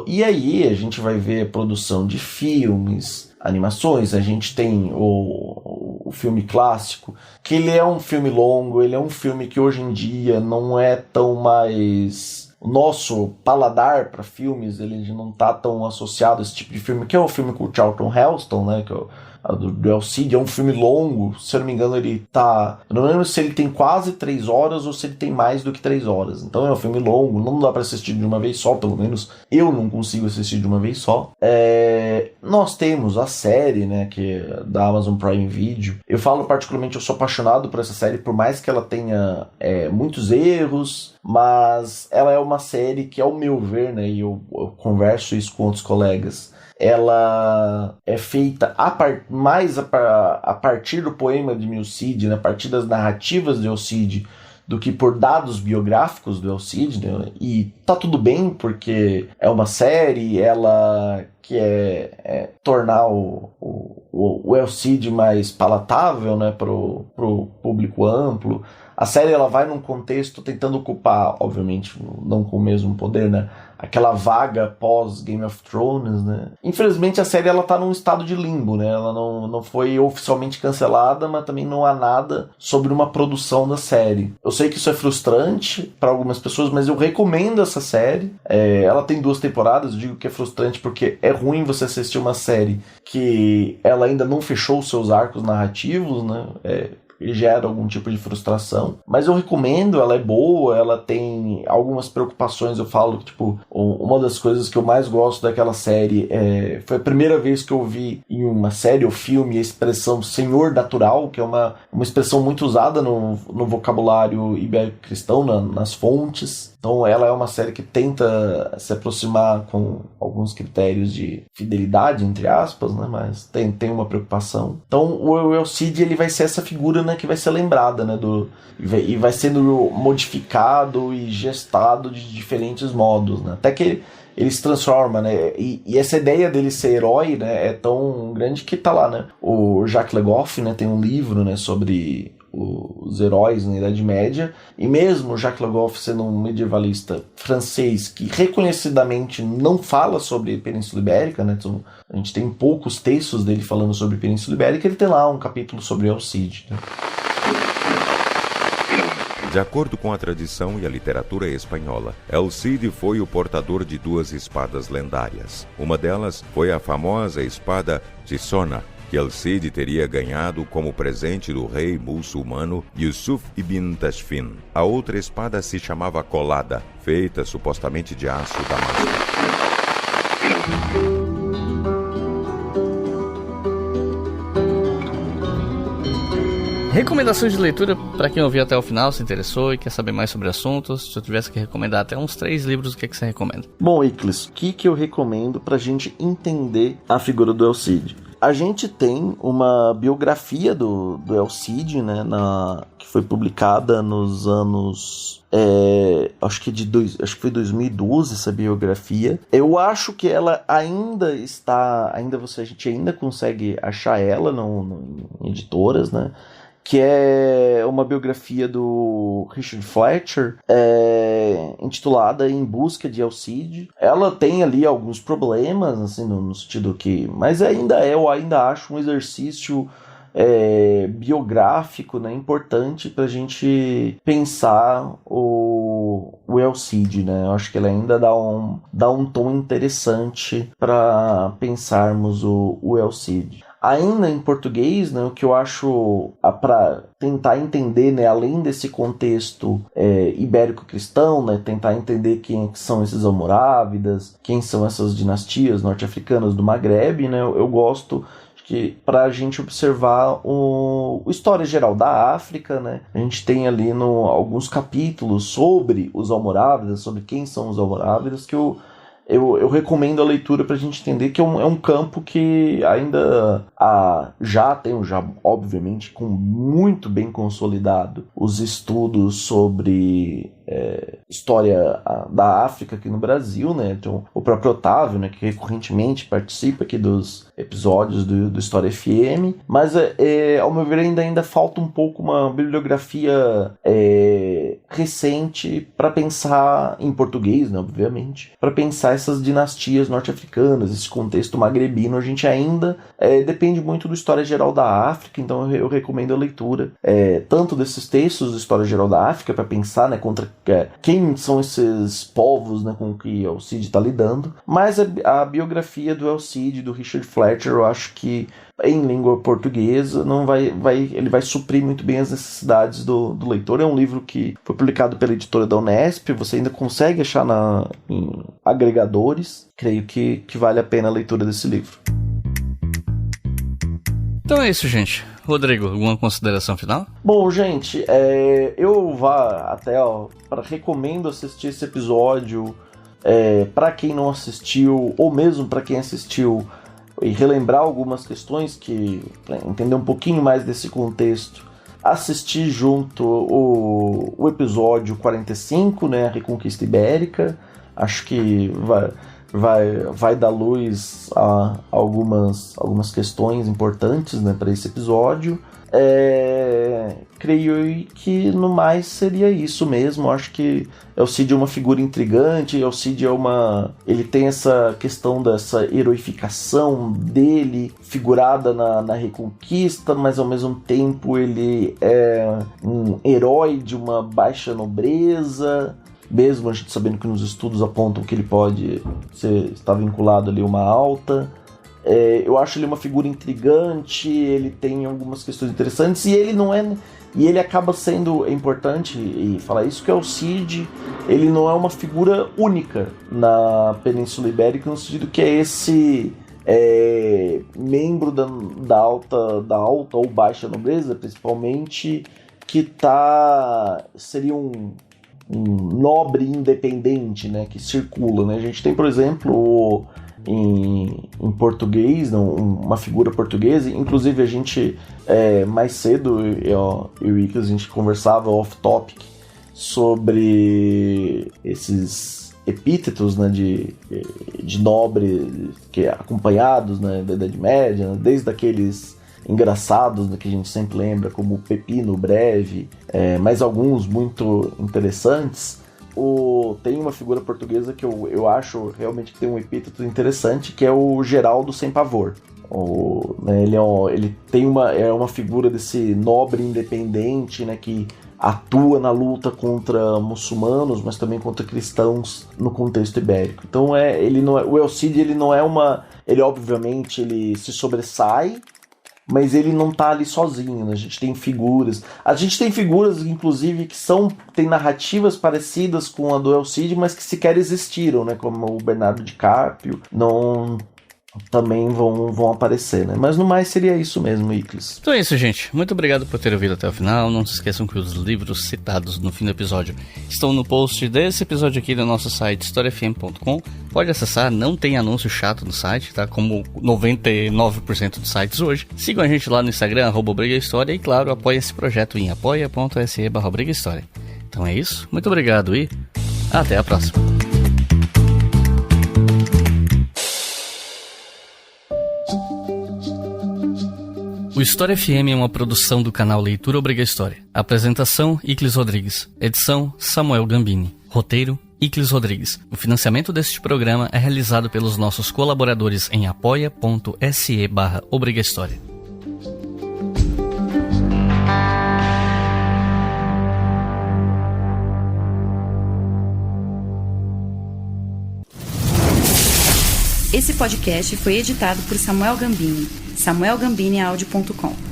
E aí a gente vai ver produção de filmes, animações. A gente tem o filme clássico, que ele é um filme longo, ele é um filme que hoje em dia não é tão mais... O nosso paladar para filmes, ele não está tão associado a esse tipo de filme, que é o filme com o Charlton Heston, né, que é do El Cid. É um filme longo, se eu não me engano ele tá... Eu não lembro se ele tem quase 3 horas ou se ele tem mais do que 3 horas. Então é um filme longo, não dá para assistir de uma vez só, pelo menos eu não consigo assistir de uma vez só. Nós temos a série, né, que é da Amazon Prime Video. Eu falo particularmente, eu sou apaixonado por essa série, por mais que ela tenha muitos erros, mas ela é uma série que, ao meu ver, né, e eu converso isso com outros colegas, ela é feita mais a partir do poema de El Cid, né, a partir das narrativas de El Cid, do que por dados biográficos do El Cid, né? E tá tudo bem, porque é uma série, que é tornar o El Cid mais palatável, né, pro público amplo. A série ela vai num contexto tentando ocupar, obviamente, não com o mesmo poder, né, aquela vaga pós Game of Thrones, né. Infelizmente a série ela tá num estado de limbo, né, ela não foi oficialmente cancelada, mas também não há nada sobre uma produção da série. Eu sei que isso é frustrante para algumas pessoas, mas eu recomendo essa série. Ela tem 2 temporadas, eu digo que é frustrante porque é ruim você assistir uma série que ela ainda não fechou os seus arcos narrativos, né, gera algum tipo de frustração, mas eu recomendo, ela é boa, ela tem algumas preocupações. Eu falo que, tipo, uma das coisas que eu mais gosto daquela série foi a primeira vez que eu vi em uma série ou filme a expressão senhor natural, que é uma expressão muito usada no vocabulário ibero-cristão, nas fontes. Então ela é uma série que tenta se aproximar com alguns critérios de fidelidade, entre aspas, né? Mas tem uma preocupação. Então o El Cid ele vai ser essa figura, né, que vai ser lembrada, né, e vai sendo modificado e gestado de diferentes modos, né? Até que ele se transforma, né? E essa ideia dele ser herói, né, é tão grande que tá lá, né? O Jacques Le Goff, né, tem um livro, né, sobre os heróis na Idade Média, e mesmo Jacques Le Goff sendo um medievalista francês que reconhecidamente não fala sobre a Península Ibérica, né? Então, a gente tem poucos textos dele falando sobre a Península Ibérica, ele tem lá um capítulo sobre El Cid, né? De acordo com a tradição e a literatura espanhola, El Cid foi o portador de 2 espadas lendárias. Uma delas foi a famosa espada Tizona, que El Cid teria ganhado como presente do rei muçulmano Yusuf ibn Tashfin. A outra espada se chamava Colada, feita supostamente de aço damasco. Recomendações de leitura para quem ouviu até o final, se interessou e quer saber mais sobre assuntos. Se eu tivesse que recomendar até uns 3 livros, o que você recomenda? Bom, Iclis, o que eu recomendo pra gente entender a figura do El Cid? A gente tem uma biografia do El Cid, né, que foi publicada nos anos... acho que foi 2012 essa biografia. Eu acho que ela ainda está... a gente ainda consegue achar ela em editoras, né? Que é uma biografia do Richard Fletcher, intitulada Em Busca de El Cid. Ela tem ali alguns problemas, assim, no sentido que... Mas eu ainda acho um exercício biográfico, né, importante pra gente pensar o El Cid, né? Eu acho que ele ainda dá um tom interessante para pensarmos o El Cid. Ainda em português, né, o que eu acho para tentar entender, né, além desse contexto ibérico-cristão, né, tentar entender quem são esses almorávidas, quem são essas dinastias norte-africanas do Maghreb, né, eu gosto que para a gente observar o história geral da África, né, a gente tem ali alguns capítulos sobre os almorávidas, sobre quem são os almorávidas, que eu recomendo a leitura para a gente entender que é um campo que ainda já obviamente, com muito bem consolidado os estudos sobre história da África aqui no Brasil, né? Então, o próprio Otávio, né, que recorrentemente participa aqui dos episódios do História FM, mas ao meu ver ainda falta um pouco uma bibliografia recente para pensar em português, né, obviamente, para pensar essas dinastias norte-africanas, esse contexto magrebino. A gente ainda depende muito do História Geral da África, então eu recomendo a leitura tanto desses textos do História Geral da África para pensar, né, quem são esses povos, né, com que El Cid está lidando, mas a biografia do El Cid, do Richard Fletcher, eu acho que em língua portuguesa ele vai suprir muito bem as necessidades do leitor. É um livro que foi publicado pela editora da Unesp, você ainda consegue achar em agregadores. Creio que vale a pena a leitura desse livro. Então é isso, gente. Rodrigo, alguma consideração final? Bom, gente, eu recomendo assistir esse episódio para quem não assistiu, ou mesmo para quem assistiu, e relembrar algumas questões, para entender um pouquinho mais desse contexto, assistir junto o episódio 45, né, a Reconquista Ibérica. Acho que vai dar luz a algumas questões importantes, né, para esse episódio. Creio que no mais seria isso mesmo. Acho que El Cid é uma figura intrigante. El Cid ele tem essa questão dessa heroificação dele figurada na Reconquista, mas ao mesmo tempo ele é um herói de uma baixa nobreza, mesmo a gente sabendo que nos estudos apontam que ele pode estar vinculado ali a uma alta. Eu acho ele uma figura intrigante, ele tem algumas questões interessantes e ele acaba sendo importante e falar isso, que é o Cid, ele não é uma figura única na Península Ibérica, no sentido que é esse membro da alta ou baixa nobreza, principalmente, que seria um nobre independente, né, que circula, né? A gente tem, por exemplo, em português, uma figura portuguesa. Inclusive a gente mais cedo, eu e o Icas, a gente conversava off-topic sobre esses epítetos, né, de nobre, que acompanhados, né, da Idade Média, né, desde aqueles engraçados, né, que a gente sempre lembra, como o Pepino Breve, mas alguns muito interessantes. Tem uma figura portuguesa que eu acho realmente que tem um epíteto interessante, que é o Geraldo Sem Pavor. Né, ele tem uma figura desse nobre independente, né, que atua na luta contra muçulmanos, mas também contra cristãos no contexto ibérico. Então o El Cid, ele obviamente ele se sobressai, mas ele não tá ali sozinho, né? A gente tem figuras, inclusive, que tem narrativas parecidas com a do El Cid, mas que sequer existiram, né? Como o Bernardo de Carpio, também vão aparecer, né? Mas no mais seria isso mesmo, Iclis. Então é isso, gente. Muito obrigado por ter ouvido até o final. Não se esqueçam que os livros citados no fim do episódio estão no post desse episódio aqui no nosso site historiafm.com. Pode acessar, não tem anúncio chato no site, tá? Como 99% dos sites hoje. Sigam a gente lá no Instagram, @brigahistoria, e claro, apoiem esse projeto em apoia.se/brigahistoria. Então é isso. Muito obrigado e até a próxima. O História FM é uma produção do canal Leitura Obriga História. Apresentação, Iclis Rodrigues. Edição, Samuel Gambini. Roteiro, Iclis Rodrigues. O financiamento deste programa é realizado pelos nossos colaboradores em apoia.se/Obriga História. Esse podcast foi editado por Samuel Gambini, samuelgambiniaudio.com.